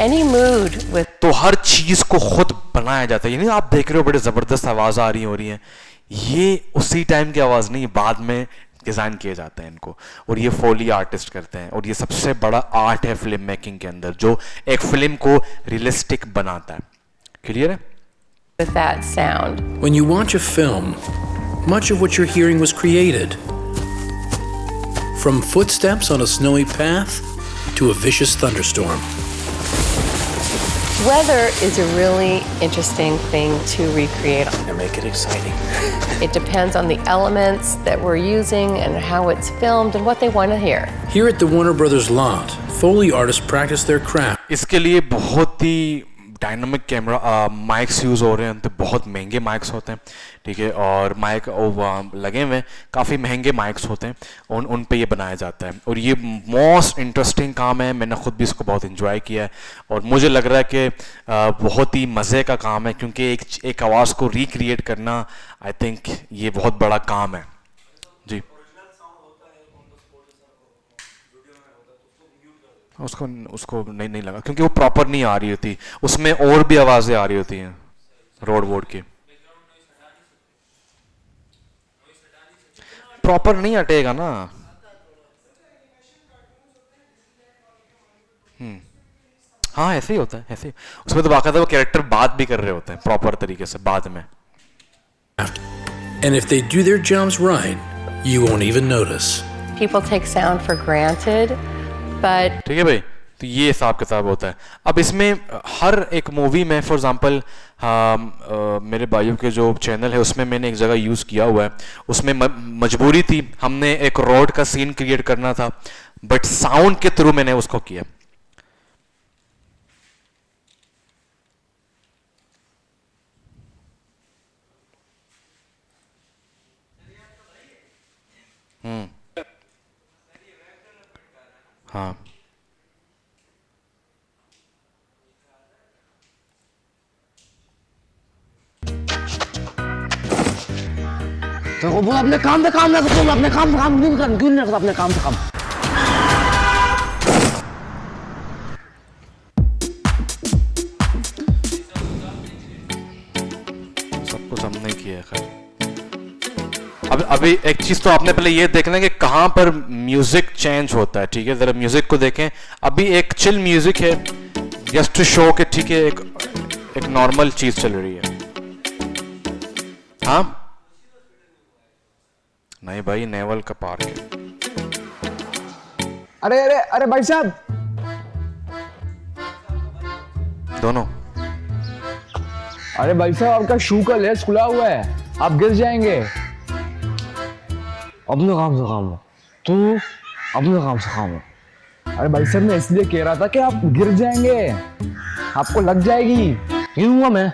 any mood with.
तो हर चीज को खुद बनाया जाता है। यानी आप देख रहे हो बड़े जबरदस्त आवाज आ रही है, ये उसी टाइम की आवाज नहीं, बाद में डिजाइन किए जाते हैं इनको, और ये फोली आर्टिस्ट करते हैं। और ये सबसे बड़ा आर्ट है फिल्म मेकिंग के अंदर, जो एक फिल्म को रियलिस्टिक बनाता है। क्लियर है?
With that sound.
When you watch a film, much of what you're hearing was created. From footsteps on a snowy path to a vicious thunderstorm.
Weather is a really interesting thing to recreate.
And make it exciting.
It depends on the elements that we're using and how it's filmed and what they want to hear.
Here at the Warner Brothers lot, Foley artists practice their craft.
इसके लिए बहुत ही dynamic camera mics use हो रहे हैं, तो बहुत महंगे mics होते हैं, ठीक है, और माइक लगे हुए काफ़ी महंगे माइक्स होते हैं, उन पे ये बनाया जाता है। और ये मोस्ट इंटरेस्टिंग काम है, मैंने खुद भी इसको बहुत इंजॉय किया है, और मुझे लग रहा है कि बहुत ही मज़े का काम है, क्योंकि एक आवाज़ को रिक्रिएट करना, आई थिंक ये बहुत बड़ा काम है। जी, उसको नहीं लगा, क्योंकि वो प्रॉपर नहीं आ रही होती, उसमें और भी आवाजें आ रही होती हैं रोड की। प्रॉपर नहीं हटेगा ना। हाँ, ऐसे ही होता है, ऐसे ही। उसमें तो बाकायदा वो कैरेक्टर बात भी कर रहे होते हैं प्रॉपर तरीके से बाद में।
And if they do their jobs right, you won't even notice.
People take sound for granted, but
ठीक है भाई, तो ये हिसाब किताब होता है। अब इसमें हर एक मूवी में, फॉर एग्जांपल, मेरे भाइयों के जो चैनल है उसमें मैंने एक जगह यूज़ किया हुआ है, उसमें मजबूरी थी, हमने एक रोड का सीन क्रिएट करना था, बट साउंड के थ्रू मैंने उसको किया। हाँ,
तो वो अपने काम से काम ना करते, अपने काम से काम क्यों नहीं करता, अपने काम से काम।
सब कुछ हमने किया है। खैर, अभी एक चीज तो आपने पहले ये देखना है कि कहाँ पर म्यूजिक चेंज होता है, ठीक है, जरा म्यूजिक को देखें। अभी एक चिल म्यूजिक है, जस्ट टू शो के, ठीक है, एक नॉर्मल चीज चल रही है। हाँ, नहीं भाई, नेवल का पार्क है।
अरे अरे अरे भाई साहब,
दोनों।
अरे भाई साहब, आपका शू का लेस खुला हुआ है, आप गिर जाएंगे। अपने काम से काम हो, तू अपने काम से काम हो। अरे भाई साहब, मैं इसलिए कह रहा था कि आप गिर जाएंगे, आपको लग जाएगी। यूं मैं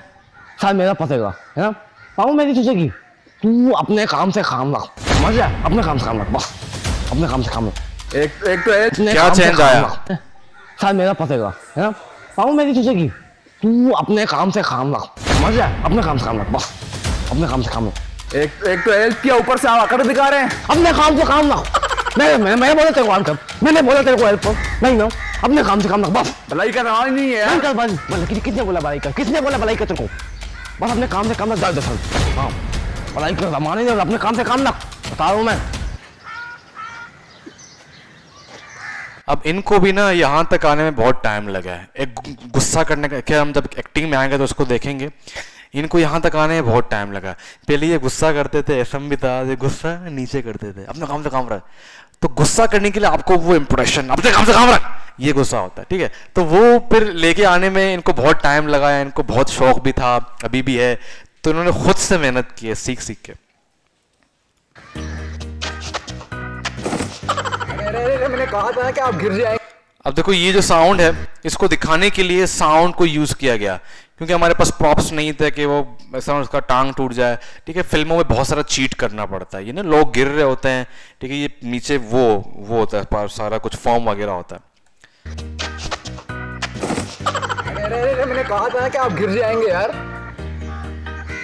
शायद मेरा पतेगा, है ना, पाऊँ मेरी सोचेगी। तू अपने काम से काम रख, समझ जा, अपने काम से काम रख, बस अपने काम से काम रख। एक तो
क्या चेंज आया?
शायद मेरा पतेगा, है ना, पाऊँ मेरी सोचेगी। तू अपने काम से काम रख, समझ जा, अपने काम से काम रख, बस अपने काम से काम रख। एक तो एल के ऊपर से आकर दिखा रहे हैं, अपने काम से काम रख। मैंने बोला तेरे को हेल्प कर, मैंने बोला तेरे को हेल्प कर, नहीं ना अपने काम से काम रख बस।
भलाई का रहा नहीं है
नहीं कर बस, किसने बोला भलाई कर, किसने बोला भलाई कर तेरे को, बस अपने काम से काम रख, दर्द हाँ भलाई कर माने नहीं, अपने काम से काम रख, बता रहा हूँ मैं।
अब इनको भी ना यहाँ तक आने में बहुत टाइम लगा है, एक गुस्सा करने का, क्या हम जब एक्टिंग में आएंगे तो उसको देखेंगे, इनको यहाँ तक आने में बहुत टाइम लगा। पहले ये गुस्सा करते थे, एफएम भी था, ये गुस्सा नीचे करते थे, अपने काम से काम रख। तो गुस्सा करने के लिए आपको वो इंप्रेशन, अपने काम से काम रख, ये गुस्सा होता है, ठीक है। तो वो फिर लेके आने में इनको बहुत टाइम लगा है, इनको बहुत शौक भी था, अभी भी है, तो इन्होंने खुद से मेहनत की है, सीख सीख के।
मैंने कहा था कि आप गिर जाएंगे।
अब देखो ये जो साउंड है, इसको दिखाने के लिए साउंड को यूज किया गया, क्योंकि हमारे पास प्रॉप्स नहीं थे कि वो ऐसा उसका टांग टूट जाए, ठीक है। फिल्मों में बहुत सारा चीट करना पड़ता है, ये ना लोग गिर रहे होते हैं, ठीक है, ये नीचे वो होता है, सारा कुछ फॉर्म वगैरह होता है।
मैंने कहा था कि आप गिर जाएंगे यार।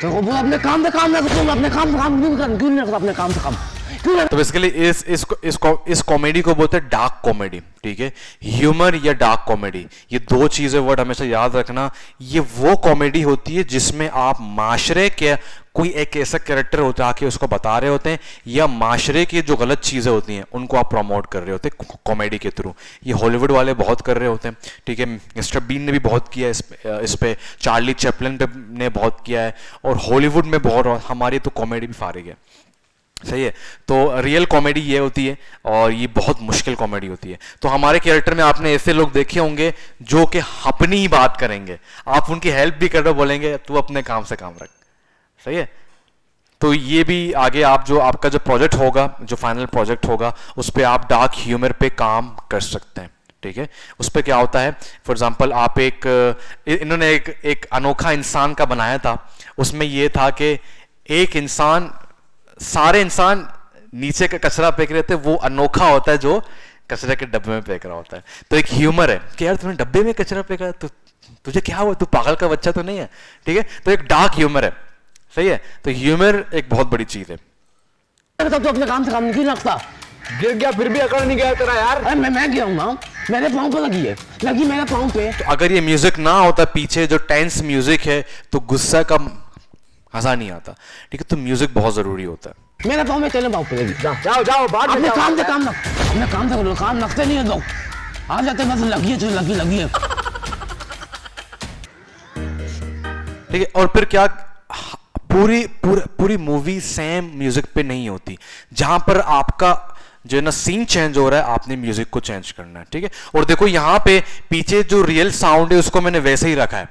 तो वो अपने काम से काम रख, अपने काम से काम क्यों नहीं रखता, अपने काम से काम।
तो बेसिकली इस कॉमेडी को बोलते हैं डार्क कॉमेडी, ठीक है। ह्यूमर या डार्क कॉमेडी, ये दो चीजें वर्ड हमेशा याद रखना। ये वो कॉमेडी होती है जिसमें आप माशरे के कोई एक ऐसा कैरेक्टर होता है आके उसको बता रहे होते हैं, या माशरे की जो गलत चीजें होती हैं उनको आप प्रमोट कर रहे होते हैं कॉमेडी के थ्रू। ये हॉलीवुड वाले बहुत कर रहे होते हैं, ठीक है। मिस्टर बीन ने भी बहुत किया इस पे, चार्ली चैपलिन ने बहुत किया है, और हॉलीवुड में बहुत, हमारी तो कॉमेडी भी फारिग है, सही है। तो रियल कॉमेडी ये होती है, और ये बहुत मुश्किल कॉमेडी होती है। तो हमारे कैरेक्टर में आपने ऐसे लोग देखे होंगे जो कि अपनी ही बात करेंगे, आप उनकी हेल्प भी कर रहे हो, बोलेंगे तू अपने काम से काम रख, सही है। तो ये भी आगे आप जो आपका जो प्रोजेक्ट होगा, जो फाइनल प्रोजेक्ट होगा, उस पर आप डार्क ह्यूमर पे काम कर सकते हैं, ठीक है। उस पर क्या होता है, फॉर एग्जाम्पल आप इन्होंने एक अनोखा इंसान का बनाया था। उसमें यह था कि एक इंसान, सारे इंसान नीचे का कचरा फेंक रहे थे, वो अनोखा होता है जो कचरे के डब्बे में फेंक रहा होता है। तो एक ह्यूमर है कि यार तूने डब्बे में कचरा फेंका, तो तुझे क्या हुआ, तू पागल का बच्चा तो नहीं है, ठीक है। तो एक डार्क ह्यूमर है, सही है। तो ह्यूमर एक बहुत बड़ी चीज है।
तो अपने काम से काम नहीं रखता,
गिर गया फिर भी अकड़ नहीं गया तेरा यार।
अरे मैं गिरा हूं ना, मेरे पाँव पे लगी मेरे पाँव पे।
तो अगर ये म्यूजिक ना होता पीछे, जो टेंस म्यूजिक है, तो गुस्सा का हंसा नहीं आता, ठीक है। तो म्यूजिक बहुत जरूरी होता है।
मेरे पाँव में तेरे पाँव पे लगी,
जाओ बाद में
अपने काम से काम रख, अपने काम से करो, काम रखते नहीं है लोग, आ जाते बस लगी है।
ठीक है। और फिर क्या, पूरी मूवी सेम म्यूजिक पे नहीं होती, जहां पर आपका जो है ना सीन चेंज हो रहा है, आपने म्यूजिक को चेंज करना है, ठीक है। और देखो यहां पे पीछे जो रियल साउंड है उसको मैंने वैसे ही रखा है,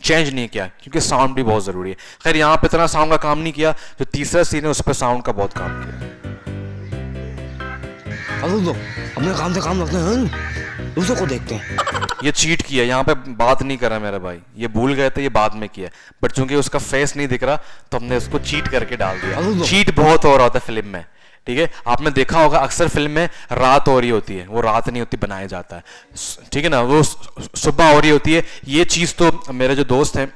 चेंज नहीं किया, क्योंकि साउंड भी बहुत जरूरी है। खैर यहां पे इतना साउंड का काम नहीं किया, जो तीसरा सीन है उस पर साउंड का बहुत काम किया।
अपने काम से काम रखते हैं, दूसरों को देखते हैं।
ये चीट किया, यहाँ पे बात नहीं करा मेरा भाई, ये भूल गए थे, ये बाद में किया, बट चूंकि उसका फेस नहीं दिख रहा तो हमने उसको चीट करके डाल दिया। चीट बहुत हो रहा होता है फिल्म में, ठीक है। आपने देखा होगा अक्सर फिल्म में रात हो रही होती है, वो रात नहीं होती, बनाया जाता है, ठीक है ना, वो सुबह हो रही होती है। ये चीज तो मेरे जो दोस्त हैं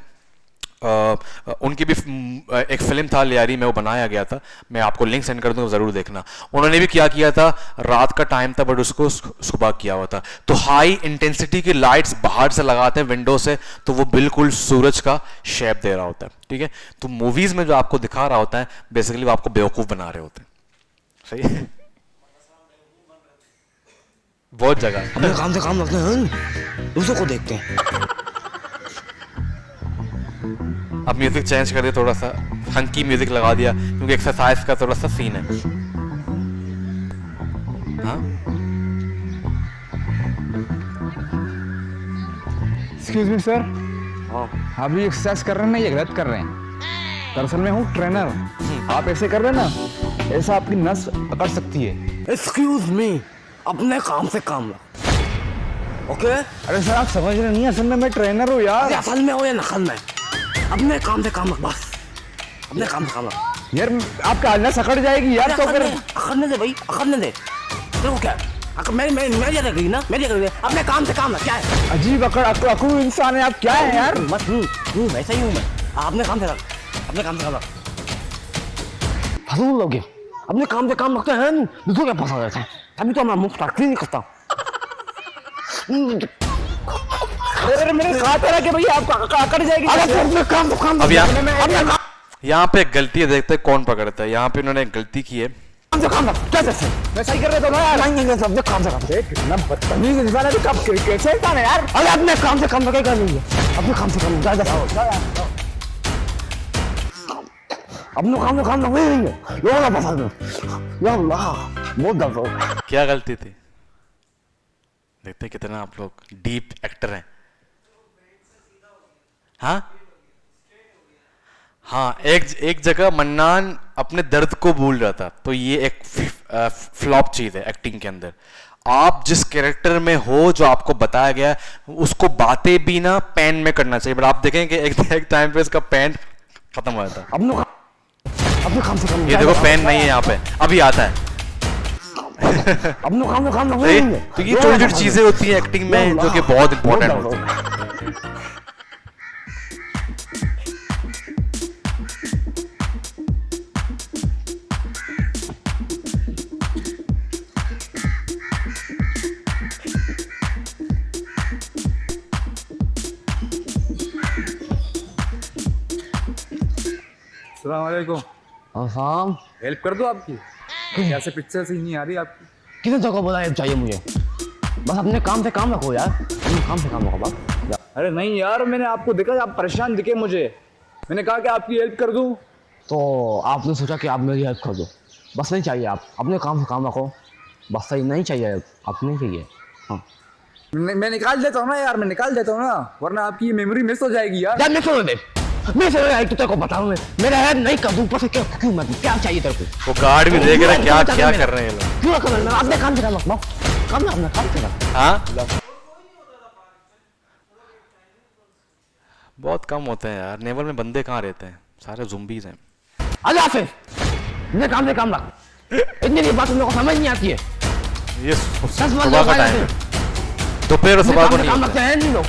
उनकी भी एक फिल्म था लियारी में, वो बनाया गया था, मैं आपको लिंक सेंड कर दूंगा, जरूर देखना। उन्होंने भी क्या किया था, रात का टाइम था बट उसको सुबह किया हुआ था। तो हाई इंटेंसिटी की लाइट्स बाहर से लगाते हैं विंडो से, तो वो बिल्कुल सूरज का शेप दे रहा होता है, ठीक है। तो मूवीज में जो आपको दिखा रहा होता है, बेसिकली वो आपको बेवकूफ बना रहे होते हैं, सही है। बहुत जगह
अपने काम से काम रखते हैं, दूसरों को देखते हैं।
अब म्यूजिक चेंज कर दिया, थोड़ा सा फंकी म्यूजिक लगा दिया, क्योंकि एक्सरसाइज का थोड़ा सा सीन है। हाँ,
एक्सक्यूज मी सर, आप भी एक्सरसाइज कर रहे हैं ना, ये गलत कर रहे हैं। दरअसल मैं हूँ ट्रेनर, आप ऐसे कर रहे हैं ना, ऐसा आपकी नस पकड़ सकती है।
एक्सक्यूज मी, अपने काम से काम रख, ओके।
अरे सर आप समझ रहे नहीं, असल में मैं ट्रेनर हूँ यार।
असल में हो या नकल में, अपने काम से काम रख, बस अपने काम से काम रख।
यार आपका नस अकड़ जाएगी यार, तो फिर
अकड़ने दे भाई, अकड़ने दे। देखो क्या मैं जा रही ना, मैं अपने काम से काम रख। क्या है
अजीब अकड़ू इंसान है आप, क्या है यार।
मत हूँ वैसा ही हूँ मैं, अपने काम से रख, अपने काम से काम रख। फजूल लोगे, अपने काम से काम रखते हैं, दूसरों के पास आ जाता है, तभी तो मैं मुफ्त फैक्ट्री नहीं करता। अरे मैंने कहा था कि भैया आपका कट जाएगी। अरे काम
अब यहाँ पे एक गलती है, देखते हैं कौन पकड़ता है। यहाँ पे उन्होंने एक गलती की है।
काम क्या जैसे मैं सही कर रहा था ना यार। नहीं अपने काम से काम कितना बदतमीज इंसान है, कब कैसे था ना यार। अरे अपने काम से काम क्या कर रही है, अपने काम से काम जा अपने काम से काम नहीं है। लोगों का पसंद या अल्लाह बहुत दर्द हो।
क्या गलती थी? देखते कितना आप लोग डीप एक्टर हैं। हाँ, एक जगह मन्नान अपने दर्द को भूल रहा था, तो ये एक फ्लॉप चीज है एक्टिंग के अंदर। आप जिस कैरेक्टर में हो, जो आपको बताया गया, उसको बातें भी ना पेन में करना चाहिए। बट आप देखेंगे एक टाइम पे इसका पेन खत्म हो जाता है। ये देखो पेन नहीं है यहाँ पे, अभी आता है। तो ये छोटी छोटी चीजें होती हैं एक्टिंग में जो कि बहुत इंपॉर्टेंट होती है।
अस्सलामुअलैकुम।
हाँ,
हेल्प कर दो आपकी। कैसे पिक्चर सही नहीं आ रही आपकी।
कितने जगह बोला हेल्प चाहिए मुझे, बस अपने काम से काम रखो यार, अपने काम से काम रखो बस।
अरे नहीं यार, मैंने आपको देखा, आप परेशान दिखे मुझे, मैंने कहा कि आपकी हेल्प कर दूं,
तो आपने सोचा कि आप मेरी हेल्प कर दो। बस नहीं चाहिए, आप अपने काम से काम रखो बस। सही नहीं चाहिए हेल्प, आप नहीं चाहिए। हाँ
मैं निकाल देता हूँ ना यार, मैं निकाल देता हूँ ना, वरना आपकी ये मेमोरी मिस हो जाएगी यार।
मैं तेरे को बताऊं, मेरा हेल्प नहीं कर दूं, पर क्यों मैं क्या चाहिए तेरे को।
वो कार्ड भी देख रहे हैं, क्या कर रहे हैं लोग।
क्यों कर रहे हैं, अपने काम से काम रखो, काम ना अपना काम से रखो।
हाँ, बहुत कम होते हैं यार नेवल में, बंदे कहाँ रहते हैं, सारे ज़ुम्बीज़ हैं।
अल्लाह हाफ़िज़, अपने काम से काम रख। इतनी बात तुम लोगों को समझ नहीं आती है।
ये सुबह का टाइम है, दोपहर और सुबह को नहीं
काम रखते हैं नहीं लोग।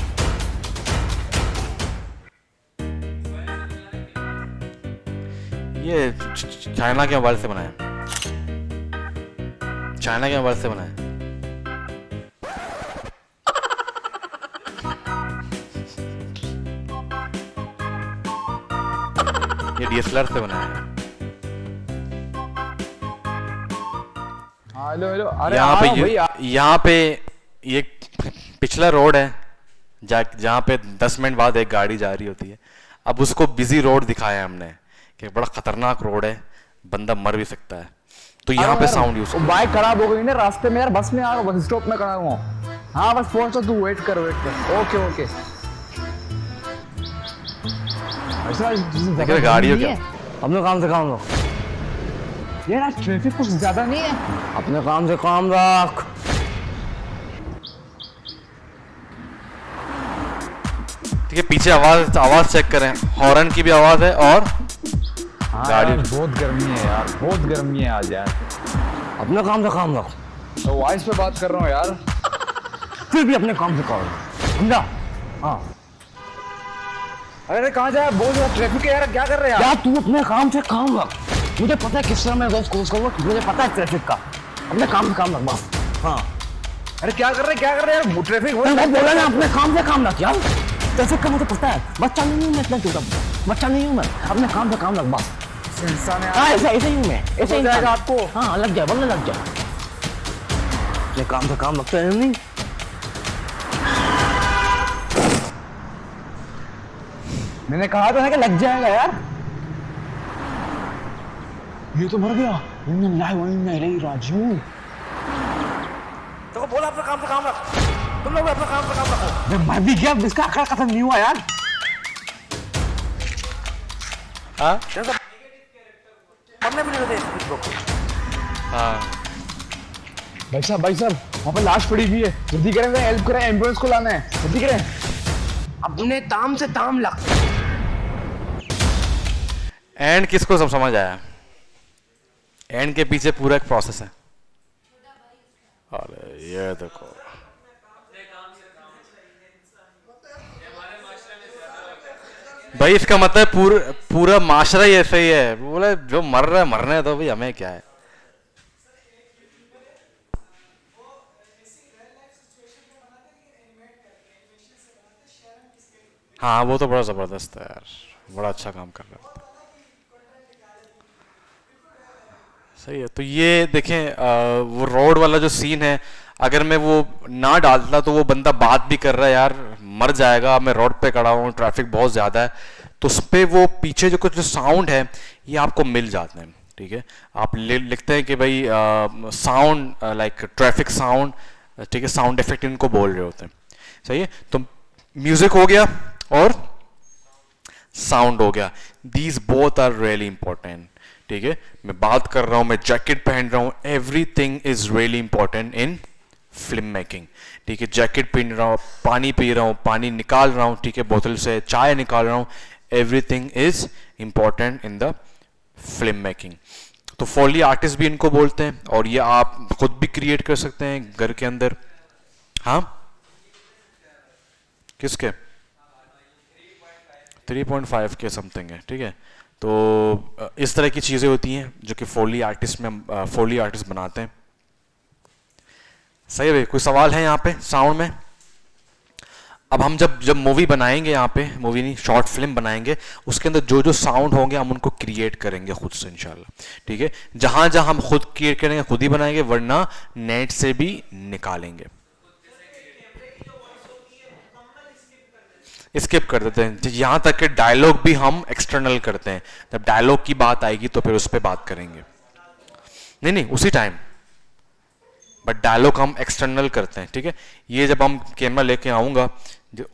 ये चाइना के मोबाइल से बनाया, चाइना के मोबाइल से बनाया। ये DSLR से बनाया है।
हेलो हेलो, अरे
यहाँ पे ये पिछला रोड है जहाँ पे 10 मिनट बाद एक गाड़ी जा रही होती है। अब उसको बिजी रोड दिखाया है हमने कि बड़ा खतरनाक रोड है, बंदा मर भी सकता है, तो यहाँ पे साउंड यूज।
बाइक खराब हो गई ना रास्ते में यार, बस में आ रहा हूँ, बस स्टॉप में खड़ा हुआ हूँ। हाँ बस पहुंचा, तू वेट कर। Okay okay.
गाड़ियों क्या,
अपने काम से काम रख
यार, आज ट्रैफिक कुछ ज्यादा नहीं है।
अपने काम से काम रख।
ठीक है, पीछे आवाज चेक करें, हॉर्न की भी आवाज है और
गाड़ी। बहुत गर्मी है यार, बहुत गर्मी है आज यार।
अपने काम से काम रख।
तो वॉइस पे बात कर रहा हूँ यार,
फिर भी अपने काम से काम समझा। हाँ
अरे कहाँ जा, बहुत ज्यादा ट्रैफिक है यार, क्या कर रहे हैं
यार। तू अपने काम से काम रख, मुझे पता है किस तरह मैं रोज कोर्स करूँ, मुझे पता है ट्रैफिक का। अपने काम से काम रख बस। हाँ
अरे क्या कर रहे यार, ट्रैफिक हो
रहा है। बोला ना अपने काम से काम रख यार, ट्रैफिक का मुझे पता है। बच्चा नहीं हूँ मैं, इतना छोटा बच्चा नहीं हूँ मैं, अपने काम से काम रख बस।
इंसान है।
हाँ ऐसे ही हूँ मैं, ऐसे ही
जाएगा आपको।
हाँ लग जाए, बोलने लग जाए। अपने काम से काम रखते हैं नहीं।
मैंने कहा था ना कि लग जाएगा यार।
ये तो मर गया। नहीं राजू, तो बोला अपने काम से काम रख, तुम लोग अपना काम से काम रखो।
मैं भी गया, इसका आखिर खत्म नहीं हुआ यार।
हाँ
मरने भी नहीं देते।
हाँ
भाई साहब वहाँ पे लाश पड़ी हुई है, जल्दी करें, हेल्प करें, एम्बुलेंस को लाना है, जल्दी करें।
अपने ताम से ताम लग।
एंड किसको सब समझ आया? एंड के पीछे पूरा एक प्रोसेस है। अरे ये देखो, भाई इसका मतलब पूरा माशरा ही ऐसा ही है। बोले जो मर रहा है मरने दो भाई, हमें क्या है। हाँ वो तो बड़ा ज़बरदस्त है यार, बड़ा अच्छा काम कर रहा है। सही है। तो ये देखें वो रोड वाला जो सीन है, अगर मैं वो ना डालता तो वो बंदा बात भी कर रहा है यार, मर जाएगा, मैं रोड पे खड़ा हूँ, ट्रैफिक बहुत ज़्यादा है, तो उस पर वो पीछे जो कुछ साउंड है ये आपको मिल जाते हैं। ठीक है, आप लिखते हैं कि भाई साउंड लाइक ट्रैफिक साउंड, ठीक है, साउंड इफेक्ट इनको बोल रहे होते हैं। सही है, तो म्यूजिक हो गया और साउंड हो गया, these both are really important. ठीक है, मैं बात कर रहा हूं, मैं जैकेट पहन रहा हूं, everything is really important in film making. ठीक है, जैकेट पहन रहा हूं, पानी पी रहा हूं, पानी निकाल रहा हूं, ठीक है, बोतल से चाय निकाल रहा हूं, everything is important in the film making. तो फॉली आर्टिस्ट भी इनको बोलते हैं, और ये आप खुद भी क्रिएट कर सकते हैं घर के अंदर। हाँ, किसके 3.5 के समथिंग है। ठीक है, तो इस तरह की चीज़ें होती हैं जो कि फोली आर्टिस्ट बनाते हैं। सही है भाई, कोई सवाल है यहाँ पे साउंड में? अब हम जब मूवी बनाएंगे, यहाँ पे मूवी नहीं, शॉर्ट फिल्म बनाएंगे, उसके अंदर जो जो साउंड होंगे हम उनको क्रिएट करेंगे खुद से इंशाल्लाह। ठीक है, जहाँ जहाँ हम खुद क्रिएट करेंगे खुद ही बनाएंगे, वरना नेट से भी निकालेंगे। स्किप कर देते हैं, यहाँ तक कि डायलॉग भी हम एक्सटर्नल करते हैं, जब डायलॉग की बात आएगी तो फिर उस पर बात करेंगे, नहीं उसी टाइम, बट डायलॉग हम एक्सटर्नल करते हैं। ठीक है, ये जब हम कैमरा लेके आऊँगा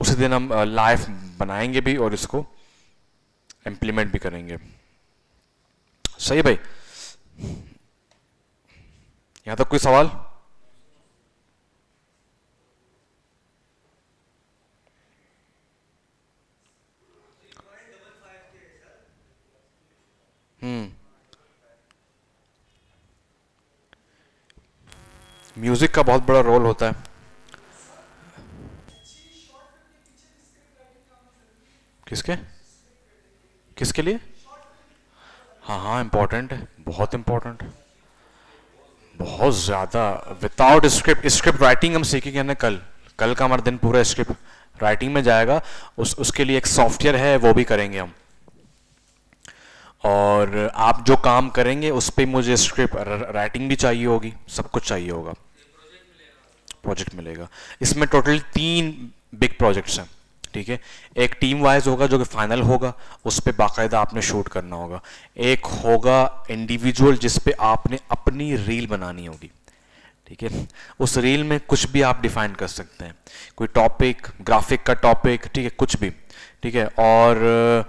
उसी दिन हम लाइव बनाएंगे भी और इसको इम्प्लीमेंट भी करेंगे। सही भाई, यहाँ तक कोई सवाल? म्यूजिक का बहुत बड़ा रोल होता है। किसके लिए? हाँ, इम्पोर्टेंट है, बहुत इम्पोर्टेंट है, बहुत ज़्यादा। विदाउट स्क्रिप्ट राइटिंग हम सीखेंगे ना, कल का हमारा दिन पूरा स्क्रिप्ट राइटिंग में जाएगा। उसके लिए एक सॉफ्टवेयर है, वो भी करेंगे हम। और आप जो काम करेंगे उस पर मुझे स्क्रिप्ट राइटिंग भी चाहिए होगी, सब कुछ चाहिए होगा। प्रोजेक्ट मिलेगा। इसमें टोटल 3 बिग प्रोजेक्ट्स हैं। ठीक है, एक टीम वाइज होगा जो कि फाइनल होगा, उस पर बाकायदा आपने शूट करना होगा। एक होगा इंडिविजुअल जिस पे आपने अपनी रील बनानी होगी। ठीक है, उस रील में कुछ भी आप डिफाइन कर सकते हैं, कोई टॉपिक, ग्राफिक का टॉपिक, ठीक है, कुछ भी। ठीक है, और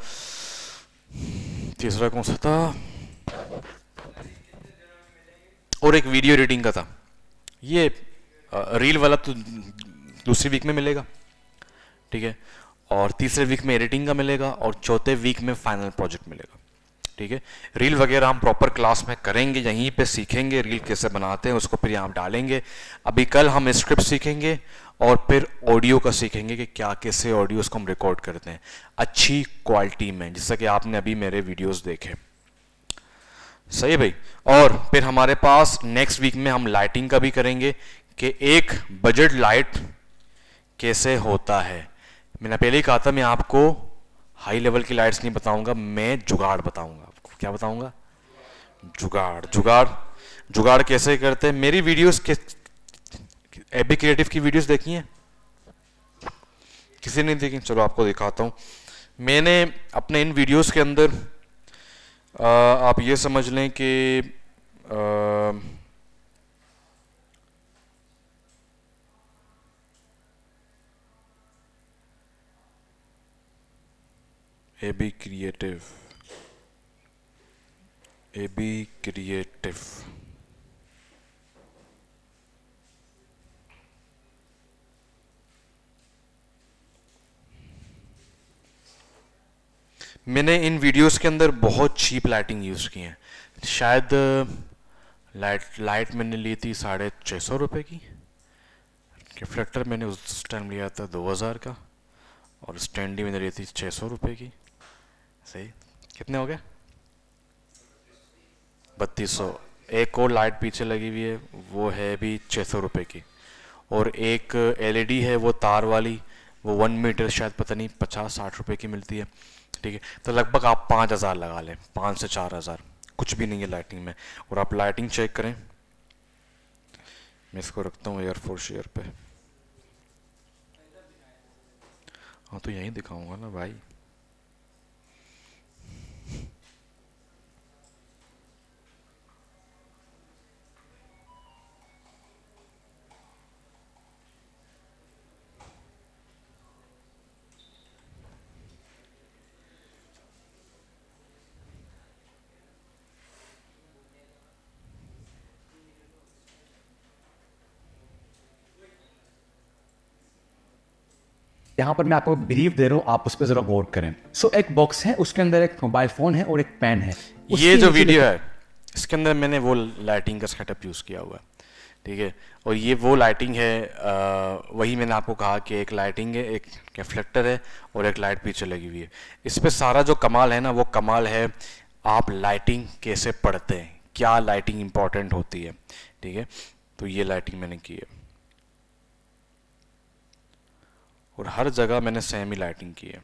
तीसरा कौन सा था? और एक वीडियो एडिटिंग का था। ये रील वाला तो दूसरी वीक में मिलेगा। ठीक है, और तीसरे वीक में एडिटिंग का मिलेगा, और चौथे वीक में फाइनल प्रोजेक्ट मिलेगा। ठीक है, रील वगैरह हम प्रॉपर क्लास में करेंगे, यहीं पे सीखेंगे रील कैसे बनाते हैं, उसको फिर यहाँ डालेंगे। अभी कल हम स्क्रिप्ट सीखेंगे और फिर ऑडियो का सीखेंगे कि क्या कैसे ऑडियोज को हम रिकॉर्ड करते हैं अच्छी क्वालिटी में, जैसा कि आपने अभी मेरे वीडियोस देखे। सही है भाई। और फिर हमारे पास नेक्स्ट वीक में हम लाइटिंग का भी करेंगे कि एक बजट लाइट कैसे होता है। मैंने पहले ही कहा था मैं आपको हाई लेवल की लाइट्स नहीं बताऊंगा, मैं जुगाड़ बताऊंगा आपको। क्या बताऊंगा? जुगाड़ कैसे करते हैं। मेरी वीडियोस के एबी क्रिएटिव की वीडियोस देखी हैं? किसी ने देखी? चलो आपको दिखाता हूं। मैंने अपने इन वीडियोस के अंदर आप ये समझ लें कि एबी क्रिएटिव मैंने इन वीडियोस के अंदर बहुत चीप लाइटिंग यूज़ की है। शायद लाइट मैंने ली थी 650 रुपये की। रिफ्लेक्टर मैंने उस टाइम लिया था 2000 का, और स्टैंडी मैंने ली थी 600 रुपये की। सही, कितने हो गए? 3200। एक और लाइट पीछे लगी हुई है, वो है भी 600 रुपये की। और एक एलईडी है वो तार वाली, वो 1 मीटर शायद पता नहीं 50-60 रुपए की मिलती है, ठीक है। तो लगभग आप 5,000 लगा लें, 5 से 4,000, कुछ भी नहीं है लाइटिंग में। और आप लाइटिंग चेक करें, मैं इसको रखता हूँ एयरफोर्स एयर पे। हाँ तो यहीं दिखाऊंगा ना भाई।
यहाँ पर मैं आपको ब्रीफ दे रहा हूँ, आप उस पर जरा गौर करें। सो एक बॉक्स है, उसके अंदर एक मोबाइल फोन है और एक पेन है।
ये जो वीडियो है इसके अंदर मैंने वो लाइटिंग का सेटअप यूज़ किया हुआ है, ठीक है। और ये वो लाइटिंग है, वही मैंने आपको कहा कि एक लाइटिंग है, एक रिफ्लेक्टर है और एक लाइट पीछे लगी हुई है। इस पे सारा जो कमाल है ना, वो कमाल है आप लाइटिंग कैसे पढ़ते हैं, क्या लाइटिंग इंपॉर्टेंट होती है, ठीक है। तो ये लाइटिंग मैंने की है और हर जगह मैंने सेम ही लाइटिंग की है।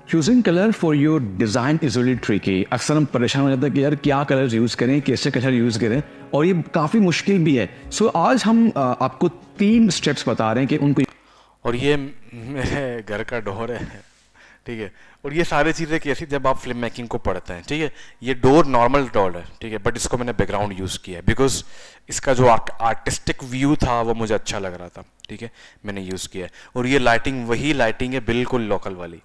Choosing colour for your design is really tricky. अक्सर हम परेशान हो जाते हैं कि यार क्या कलर यूज़ करें, कैसे कलर यूज़ करें, और ये काफ़ी मुश्किल भी है। सो आज हम आपको 3 स्टेप्स बता रहे हैं कि उनको।
और ये मेरे घर का डोर है, ठीक है। और ये सारी चीज़ें कैसी, जब आप फिल्म मेकिंग को पढ़ते हैं, ठीक है। ये डोर नॉर्मल डोर है, ठीक है, बट इसको मैंने बैकग्राउंड यूज़ किया है बिकॉज इसका जो आर्टिस्टिक व्यू था वो मुझे अच्छा लग रहा था, ठीक है, मैंने यूज़ किया है। और ये लाइटिंग वही लाइटिंग है बिल्कुल लोकल वाली,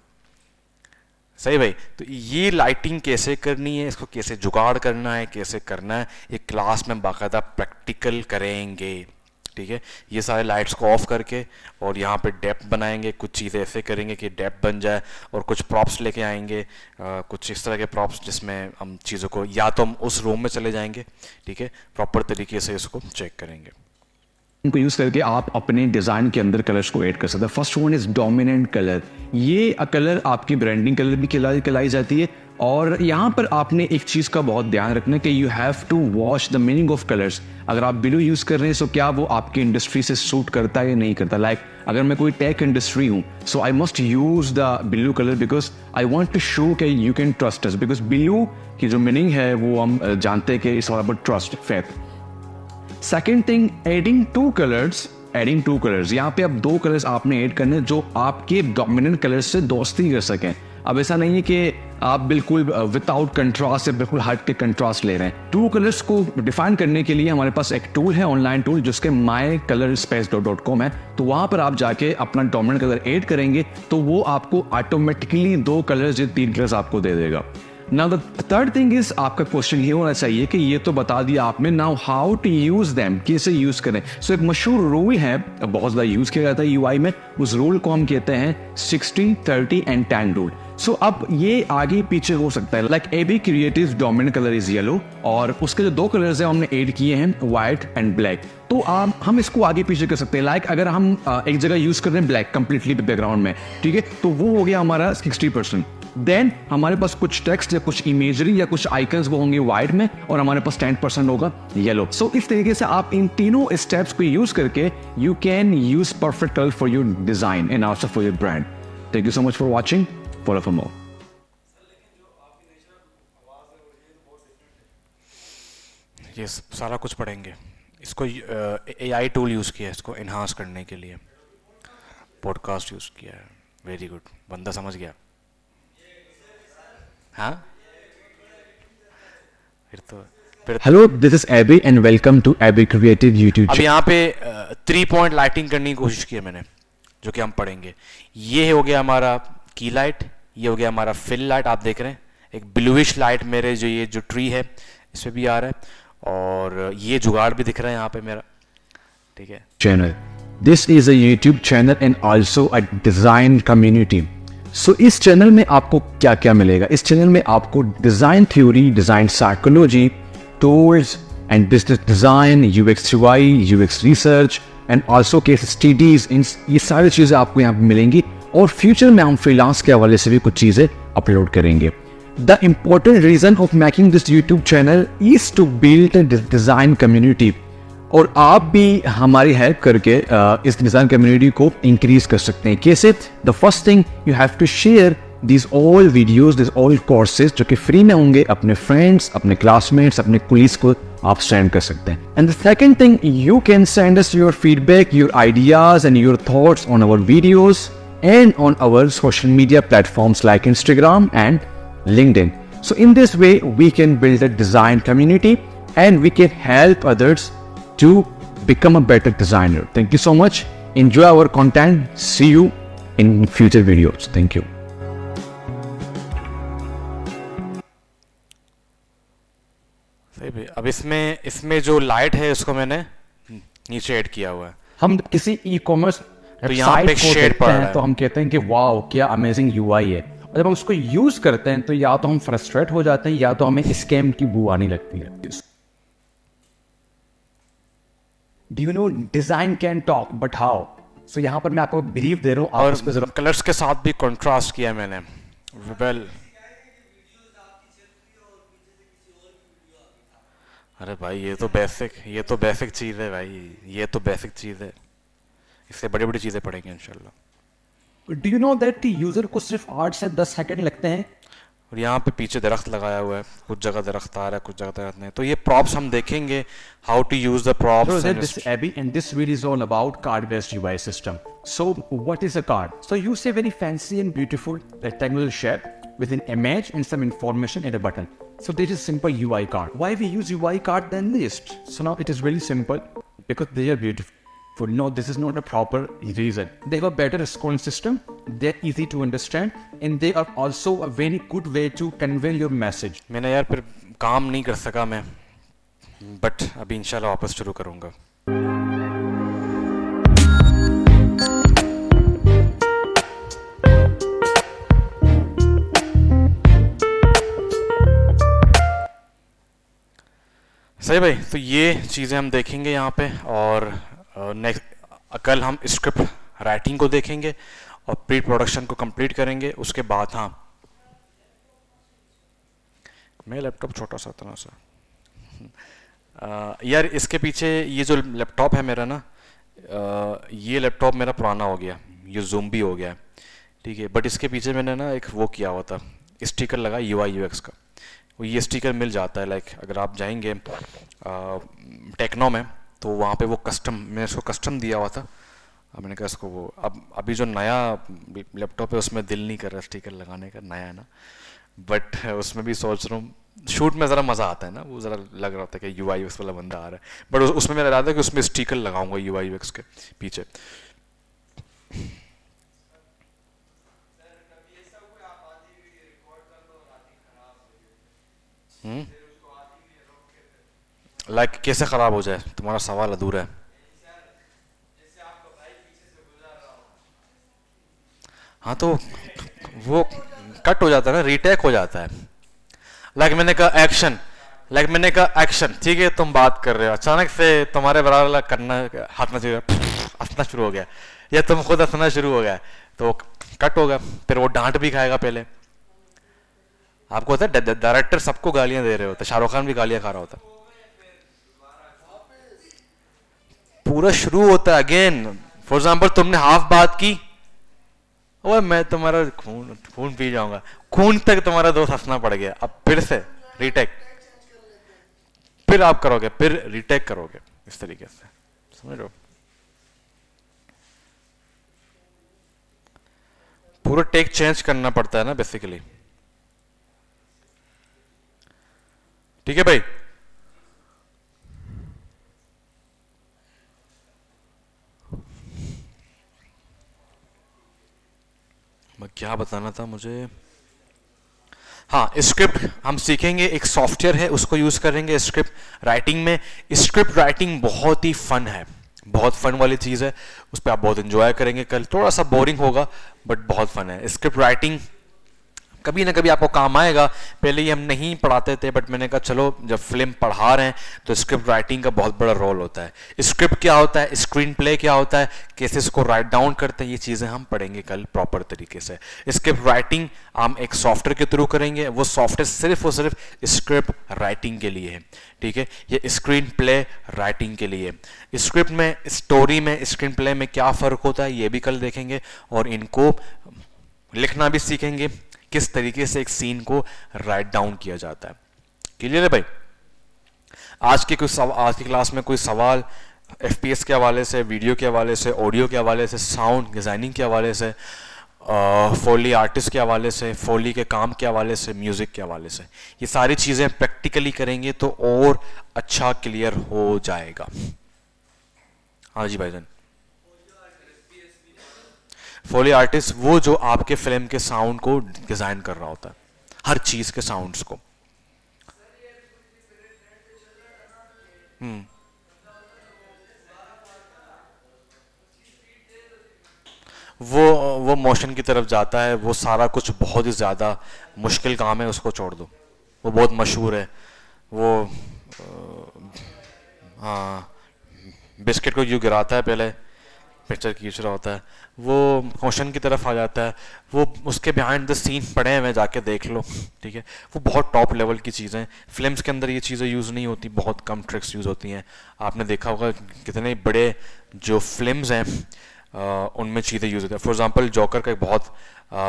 सही भाई। तो ये लाइटिंग कैसे करनी है, इसको कैसे जुगाड़ करना है, कैसे करना है, ये क्लास में बाकायदा प्रैक्टिकल करेंगे, ठीक है। ये सारे लाइट्स को ऑफ करके और यहाँ पे डेप्थ बनाएंगे, कुछ चीज़ें ऐसे करेंगे कि डेप्थ बन जाए, और कुछ प्रॉप्स लेके आएंगे, कुछ इस तरह के प्रॉप्स जिसमें हम चीज़ों को या तो हम उस रूम में चले जाएंगे, ठीक है, प्रॉपर तरीके से इसको चेक करेंगे।
इनको यूज करके आप अपने डिजाइन के अंदर कलर्स को ऐड कर सकते हैं। First one is dominant colour. ये कलर आपकी ब्रांडिंग कलर भी कहलाई जाती है। और यहाँ पर आपने एक चीज़ का बहुत ध्यान रखना है कि you have to watch the meaning of colours. अगर आप ब्लू यूज़ कर रहे हैं, सो क्या वो आपकी इंडस्ट्री से सूट करता है या नहीं करता। लाइक अगर मैं कोई टेक इंडस्ट्री हूँ, so I must use the blue colour because I want to show कि you can trust us, because blue की जो मीनिंग है वो हम जानते हैं कि it's all about trust, faith. Second thing, adding to colours. यहाँ पे अब 2 कलर्स आपने ऐड करने जो आपके डोमिनेंट कलर से दोस्ती कर सकें। अब ऐसा नहीं है कि आप बिल्कुल विदाउट कंट्रास्ट से बिल्कुल हट के कंट्रास्ट ले रहे हैं। 2 कलर्स को डिफाइन करने के लिए हमारे पास एक टूल है, ऑनलाइन टूल, जिसके mycolorspace.com है। तो वहाँ पर आप जाके अपना डोमिनेंट कलर ऐड करेंगे तो वो आपको ऑटोमेटिकली 2 कलर्स या 3 कलर्स आपको दे देगा। Now the third thing is, आपका क्वेश्चन ये होना चाहिए कि ये तो बता दिया आपने, now how to use them, कैसे यूज करें। सो एक मशहूर रूल है, बहुत ज़्यादा यूज किया जाता है यूआई में, उस रूल को हम कहते हैं 60, 30 एंड 10 रूल। सो अब ये आगे पीछे हो सकता है। Like AB creative dominant colour is yellow, और उसके जो 2 कलर्स हैं हमने ऐड किए हैं व्हाइट एंड ब्लैक। तो हम इसको आगे पीछे कर सकते हैं। लाइक अगर हम एक जगह यूज कर रहे हैं ब्लैक कंप्लीटली बैकग्राउंड में, ठीक है, तो वो हो गया हमारा 60%। देन हमारे पास कुछ टेक्स्ट या कुछ इमेजरी या कुछ आइकन्स वो होंगे व्हाइट में, और हमारे पास 10% होगा येलो। सो इस तरीके से आप इन तीनों स्टेप्स को यूज करके you can use perfect colour for your design and also for your brand. Thank you so much for watching, follow for more.
ये सारा कुछ पढ़ेंगे। इसको AI टूल यूज़ किया है इसको इन्हांस करने के लिए, पॉडकास्ट यूज़ किया है। वेरी गुड, बंदा समझ गया। हाँ फिर
hello, this is AB and welcome to AB creative YouTube.
अब यहाँ पे 3 पॉइंट लाइटिंग करने की कोशिश की है मैंने, जो कि हम पढ़ेंगे। ये हो गया हमारा की लाइट, ये हो गया हमारा फिल लाइट, आप देख रहे हैं एक ब्लूइश लाइट मेरे जो ट्री है इसमें भी आ रहा है, और ये जुगाड़ भी दिख रहा है यहाँ पे मेरा, ठीक है।
Channel, this is a YouTube channel and also a design community. So इस चैनल में आपको क्या क्या मिलेगा? इस चैनल में आपको design theory, design psychology, tools and business design, UX UI, UX research and also case studies, इन ये सारी चीजें आपको यहाँ पे मिलेंगी। और फ्यूचर में हम फ्रीलांस के हवाले से भी कुछ चीज़ें अपलोड करेंगे। The important reason of making this YouTube channel is to build a design community, और आप भी हमारी हेल्प करके इस डिज़ाइन कम्युनिटी को इंक्रीज कर सकते हैं। कैसे? The first thing, you have to share this all videos, this all courses जो कि फ्री में होंगे, अपने फ्रेंड्स, अपने क्लासमेट्स, अपने कुलीग्स को आप सेंड कर सकते हैं। And the second thing, you can send us your feedback, your ideas and your thoughts on our videos and on our social media platforms like Instagram and LinkedIn. So in this way, we can build a design community and we can help others to become a better designer. Thank you so much. Enjoy our content. See you in future videos. Thank you.
सही भाई। अब इसमें जो light है उसको मैंने नीचे add किया हुआ है।
हम किसी ई-कॉमर्स
तो यहाँ पे शेड पड़ रहा है,
तो हम कहते हैं कि वाओ क्या अमेजिंग यूआई है, और जब हम उसको यूज करते हैं तो या तो हम फ्रस्ट्रेट हो जाते हैं या तो हमें स्कैम की बू आने लगती है। Do you know design can talk but how? So यहाँ पर मैं आपको ब्रीफ दे रहा हूँ,
और कलर्स के साथ भी कंट्रास्ट किया मैंने। वेल, अरे भाई ये तो बेसिक चीज है भाई, ये तो बेसिक चीज है, इससे बड़ी बड़ी चीजें पढ़ेंगे इंशाल्लाह।
Do you know that user को सिर्फ 8 से 10 सेकंड लगते हैं।
और यहाँ पे पीछे दरख्त लगाया हुआ है, कुछ जगह दरख्त आ रहा है, कुछ जगह दरख्त नहीं। तो ये प्रॉप्स हम देखेंगे, how to use the props.
And this video is all about card-based UI system. So what is a card? So you see very fancy and beautiful rectangular shape with an image and some information and a button. So this is simple UI card. Why we use UI card than list? So now it is really simple because they are beautiful. No, this is not a proper reason. They have a better scoring system. They're easy to understand, and they are also a very good way to convey your message.
मैंने यार फिर काम नहीं कर सका मैं, but अभी इंशाल्लाह वापस शुरू करूँगा। सही भाई, तो ये चीज़ें हम देखेंगे यहाँ पे, और नेक्स्ट कल हम स्क्रिप्ट राइटिंग को देखेंगे और प्री प्रोडक्शन को कंप्लीट करेंगे। उसके बाद हाँ, मेरा लैपटॉप छोटा सा इतना सा यार, इसके पीछे ये जो लैपटॉप है मेरा ना, ये लैपटॉप मेरा पुराना हो गया, ये ज़ूम्बी हो गया है, ठीक है। बट इसके पीछे मैंने ना एक वो किया हुआ था, स्टिकर लगा UI UX का। वो ये स्टिकर मिल जाता है, लाइक अगर आप जाएंगे टेक्नो में तो वहाँ पे वो कस्टम, मैंने इसको कस्टम दिया हुआ था। अब मैंने कहा इसको वो, अब अभी जो नया लैपटॉप है उसमें दिल नहीं कर रहा स्टिकर लगाने का, नया है ना, बट उसमें भी सोच रहा हूँ, शूट में ज़रा मज़ा आता है ना, वो ज़रा लग रहा था कि UI UX वाला बंदा आ रहा है, बट उसमें मेरा इरादा है कि उसमें स्टिकर लगाऊंगा UI UX के पीछे। लाइक कैसे ख़राब हो जाए, तुम्हारा सवाल अधूरा है। हाँ तो वो कट हो जाता है ना, रीटेक हो जाता है। लाइक मैंने कहा एक्शन, ठीक है, तुम बात कर रहे हो, अचानक से तुम्हारे बराबर करना, हंसना शुरू हो गया, या तुम खुद हंसना शुरू हो गया, तो कट होगा, फिर वो डांट भी खाएगा। पहले आपको होता है डायरेक्टर सबको गालियां दे रहे होते, शाहरुख खान भी गालियां खा रहा होता, पूरा शुरू होता है अगेन। फॉर एग्जाम्पल तुमने हाफ बात की, ओए मैं तुम्हारा खून पी जाऊंगा, खून तक तुम्हारा दोस्त हंसना पड़ गया, अब फिर से रीटेक, फिर आप करोगे, फिर रीटेक करोगे, इस तरीके से, समझ रहे हो? पूरा टेक चेंज करना पड़ता है ना बेसिकली। ठीक है भाई, मैं क्या बताना था मुझे, हाँ स्क्रिप्ट हम सीखेंगे, एक सॉफ्टवेयर है उसको यूज करेंगे स्क्रिप्ट राइटिंग में। स्क्रिप्ट राइटिंग बहुत ही फन है, बहुत फन वाली चीज है, उस पर आप बहुत एंजॉय करेंगे। कल थोड़ा सा बोरिंग होगा बट बहुत फन है। स्क्रिप्ट राइटिंग कभी ना कभी आपको काम आएगा। पहले ये हम नहीं पढ़ाते थे, बट मैंने कहा चलो जब फिल्म पढ़ा रहे हैं तो स्क्रिप्ट राइटिंग का बहुत बड़ा रोल होता है। स्क्रिप्ट क्या होता है, स्क्रीन प्ले क्या होता है, कैसे इसको राइट डाउन करते हैं, ये चीज़ें हम पढ़ेंगे कल प्रॉपर तरीके से। स्क्रिप्ट राइटिंग हम एक सॉफ्टवेयर के थ्रू करेंगे, वो सॉफ्टवेयर सिर्फ और सिर्फ स्क्रिप्ट राइटिंग के लिए है, ठीक है। ये स्क्रीन प्ले राइटिंग के लिए। स्क्रिप्ट में, स्टोरी में, स्क्रीन प्ले में क्या फ़र्क होता है ये भी कल देखेंगे, और इनको लिखना भी सीखेंगे, किस तरीके से एक सीन को राइट डाउन किया जाता है। क्लियर है भाई? आज की क्लास में कोई सवाल FPS के हवाले से, वीडियो के हवाले से, ऑडियो के हवाले से, साउंड डिज़ाइनिंग के हवाले से, फोली आर्टिस्ट के हवाले से, फोली के काम के हवाले से, म्यूज़िक के हवाले से, ये सारी चीज़ें प्रैक्टिकली करेंगे तो और अच्छा क्लियर हो जाएगा। हाँ जी भाईजान। फोली आर्टिस्ट वो जो आपके फिल्म के साउंड को डिजाइन कर रहा होता है, हर चीज के साउंड्स को। वो मोशन की तरफ जाता है, वो सारा कुछ बहुत ही ज्यादा मुश्किल काम है, उसको छोड़ दो, वो बहुत मशहूर है। वो हाँ, बिस्किट को यूँ गिराता है, पहले पिक्चर खींच रहा होता है, वो क्वेश्चन की तरफ आ जाता है, वो उसके बिहाइंड द सीन पड़े हैं, जाके देख लो, ठीक है। वो बहुत टॉप लेवल की चीज़ें, फिल्म्स के अंदर ये चीज़ें यूज़ नहीं होती, बहुत कम ट्रिक्स यूज़ होती हैं। आपने देखा होगा कितने बड़े जो फिल्म्स हैं उनमें चीज़ें यूज़ होती हैं। फॉर एग्जांपल जोकर का एक बहुत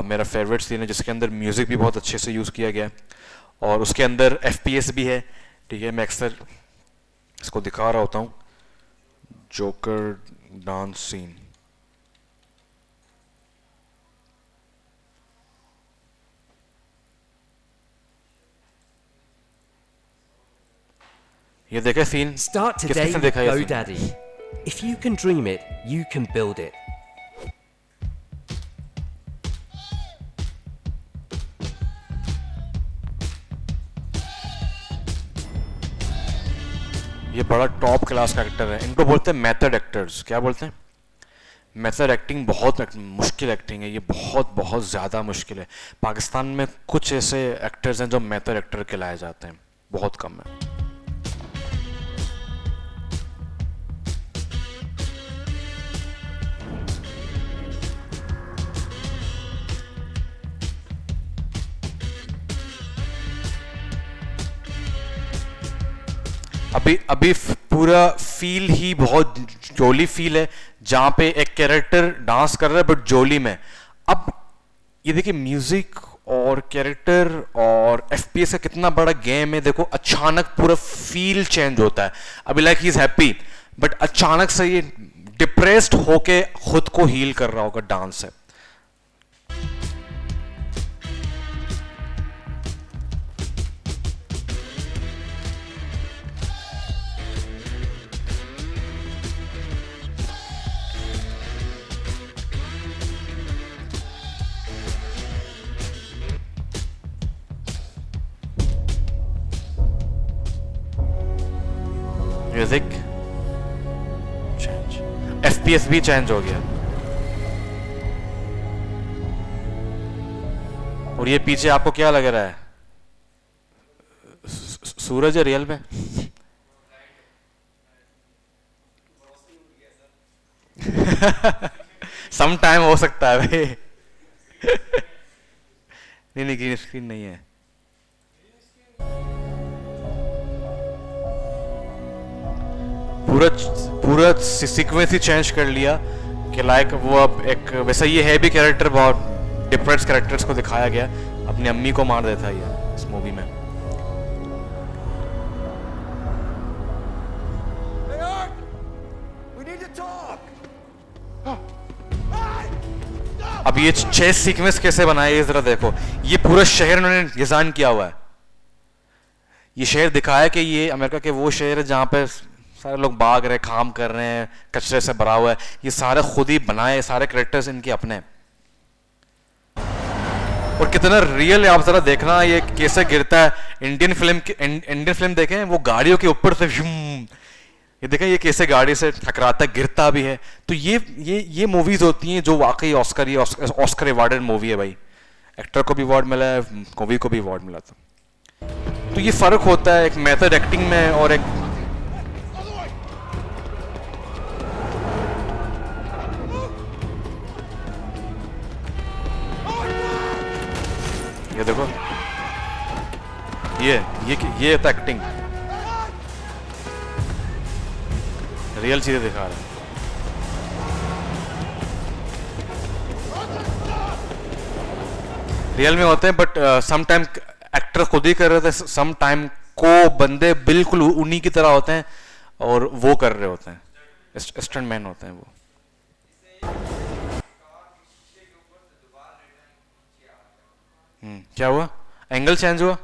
मेरा फेवरेट सीन है जिसके अंदर म्यूज़िक भी बहुत अच्छे से यूज़ किया गया है, और उसके अंदर FPS भी है, ठीक है। मैं अक्सर इसको दिखा रहा होता हूँ, जोकर डांस सीन। ये देखे सीन?
Start today
किसने
with
देखा ये scene?
GoDaddy. If you can dream it, you can build it.
ये बड़ा टॉप क्लास का एक्टर है, इनको बोलते हैं मेथड एक्टर्स। क्या बोलते हैं? Method acting. बहुत मुश्किल एक्टिंग है ये, बहुत बहुत ज़्यादा मुश्किल है। पाकिस्तान में कुछ ऐसे एक्टर्स हैं जो मेथड एक्टर कहलाए जाते हैं, बहुत कम है। अभी पूरा फील ही बहुत जोली फील है, जहां पे एक कैरेक्टर डांस कर रहा है बट जोली में। अब ये देखिए म्यूजिक और कैरेक्टर और FPS का कितना बड़ा गेम है। देखो अचानक पूरा फील चेंज होता है। अभी like he is happy, but अचानक से ये डिप्रेस्ड होके खुद को हील कर रहा होगा डांस से। म्यूजिक चेंज, FPS भी चेंज हो गया। और ये पीछे आपको क्या लग रहा है? सूरज है रियल में? सम टाइम हो सकता है भाई। नहीं ग्रीन स्क्रीन नहीं है। पूरा सीक्वेंस ही चेंज कर लिया कि लाइक वो अब एक वैसा ये है भी कैरेक्टर, बहुत डिफरेंट कैरेक्टर्स को दिखाया गया। अपनी अम्मी को मार देता है ये इस मूवी में। अब ये 6 सीक्वेंस कैसे बनाए ये जरा देखो। ये पूरा शहर उन्होंने डिजाइन किया हुआ है। ये शहर दिखाया कि ये अमेरिका के वो शहर है जहां पे सारे लोग भाग रहे, काम कर रहे हैं, कचरे से भरा हुआ है। ये सारे खुद ही बनाए, सारे कैरेक्टर्स इनके अपने हैं। और कितना रियल है आप जरा देखना ये कैसे गिरता है। इंडियन फिल्म देखें, वो गाड़ियों के ऊपर से ये देखें ये कैसे गाड़ी से टकराता गिरता भी है। तो ये मूवीज होती हैं जो वाकई ऑस्कर अवार्डेड मूवी है भाई। एक्टर को भी अवार्ड मिला है, मूवी को भी अवार्ड मिला था। तो ये फ़र्क होता है एक मेथड एक्टिंग में और एक ये देखो, ये था एक्टिंग, रियल चीजें दिखा रहा है। रियल में होते हैं, बट सम टाइम एक्टर खुद ही कर रहे थे, सम टाइम को बंदे बिल्कुल उन्हीं की तरह होते हैं और वो कर रहे होते हैं, स्टंट मैन होते हैं वो। क्या हुआ? एंगल चेंज हुआ?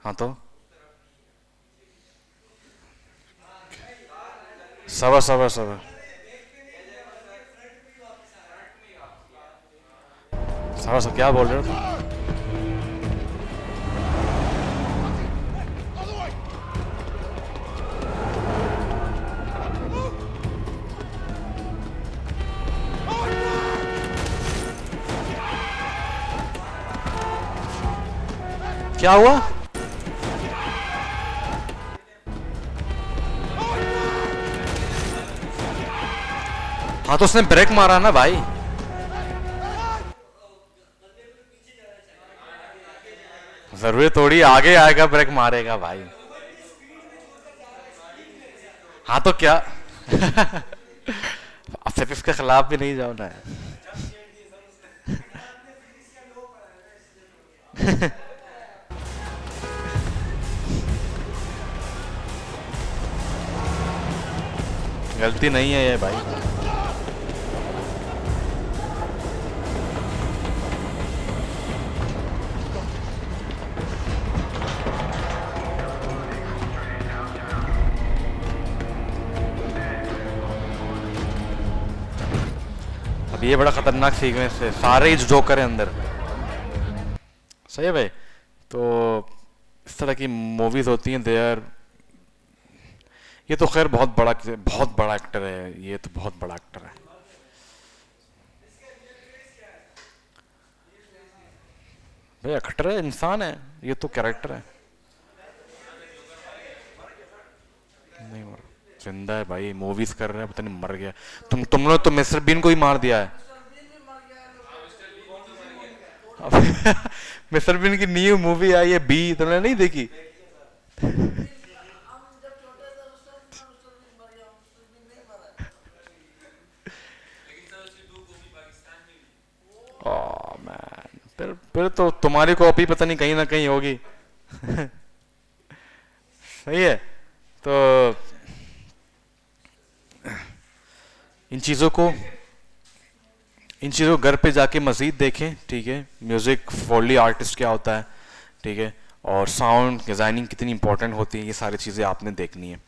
हाँ तो सबर सबर सबर सबर सर क्या बोल रहे हो? क्या हुआ? हाँ तो उसने ब्रेक मारा ना भाई। जरूरी थोड़ी आगे आएगा ब्रेक मारेगा भाई। हाँ तो क्या फिजिक्स के खिलाफ भी नहीं जाना है। गलती नहीं है ये भाई। अब ये बड़ा खतरनाक सीक्वेंस है, सारे ही जोकर है अंदर। सही है भाई। तो इस तरह की मूवीज होती हैं देयर। ये तो खैर बहुत बड़ा एक्टर है, ये तो बहुत बड़ा एक्टर है। भाई एक्टर है, इंसान है, ये तो कैरेक्टर है। नहीं मर, जिंदा है भाई, मूवीज कर रहे हैं, पता नहीं मर गया। तुमने तो मिस्टर बीन को ही मार दिया है। मिस्टर बीन की न्यू मूवी आई है बी, तुमने नहीं देखी? ओह मैन, फिर तो तुम्हारी कॉपी पता नहीं कहीं ना कहीं होगी। सही है। तो इन चीज़ों को घर पे जाके मज़ीद देखें, ठीक है। म्यूज़िक फोली आर्टिस्ट क्या होता है, ठीक है, और साउंड डिज़ाइनिंग कितनी इंपॉर्टेंट होती है, ये सारी चीज़ें आपने देखनी है।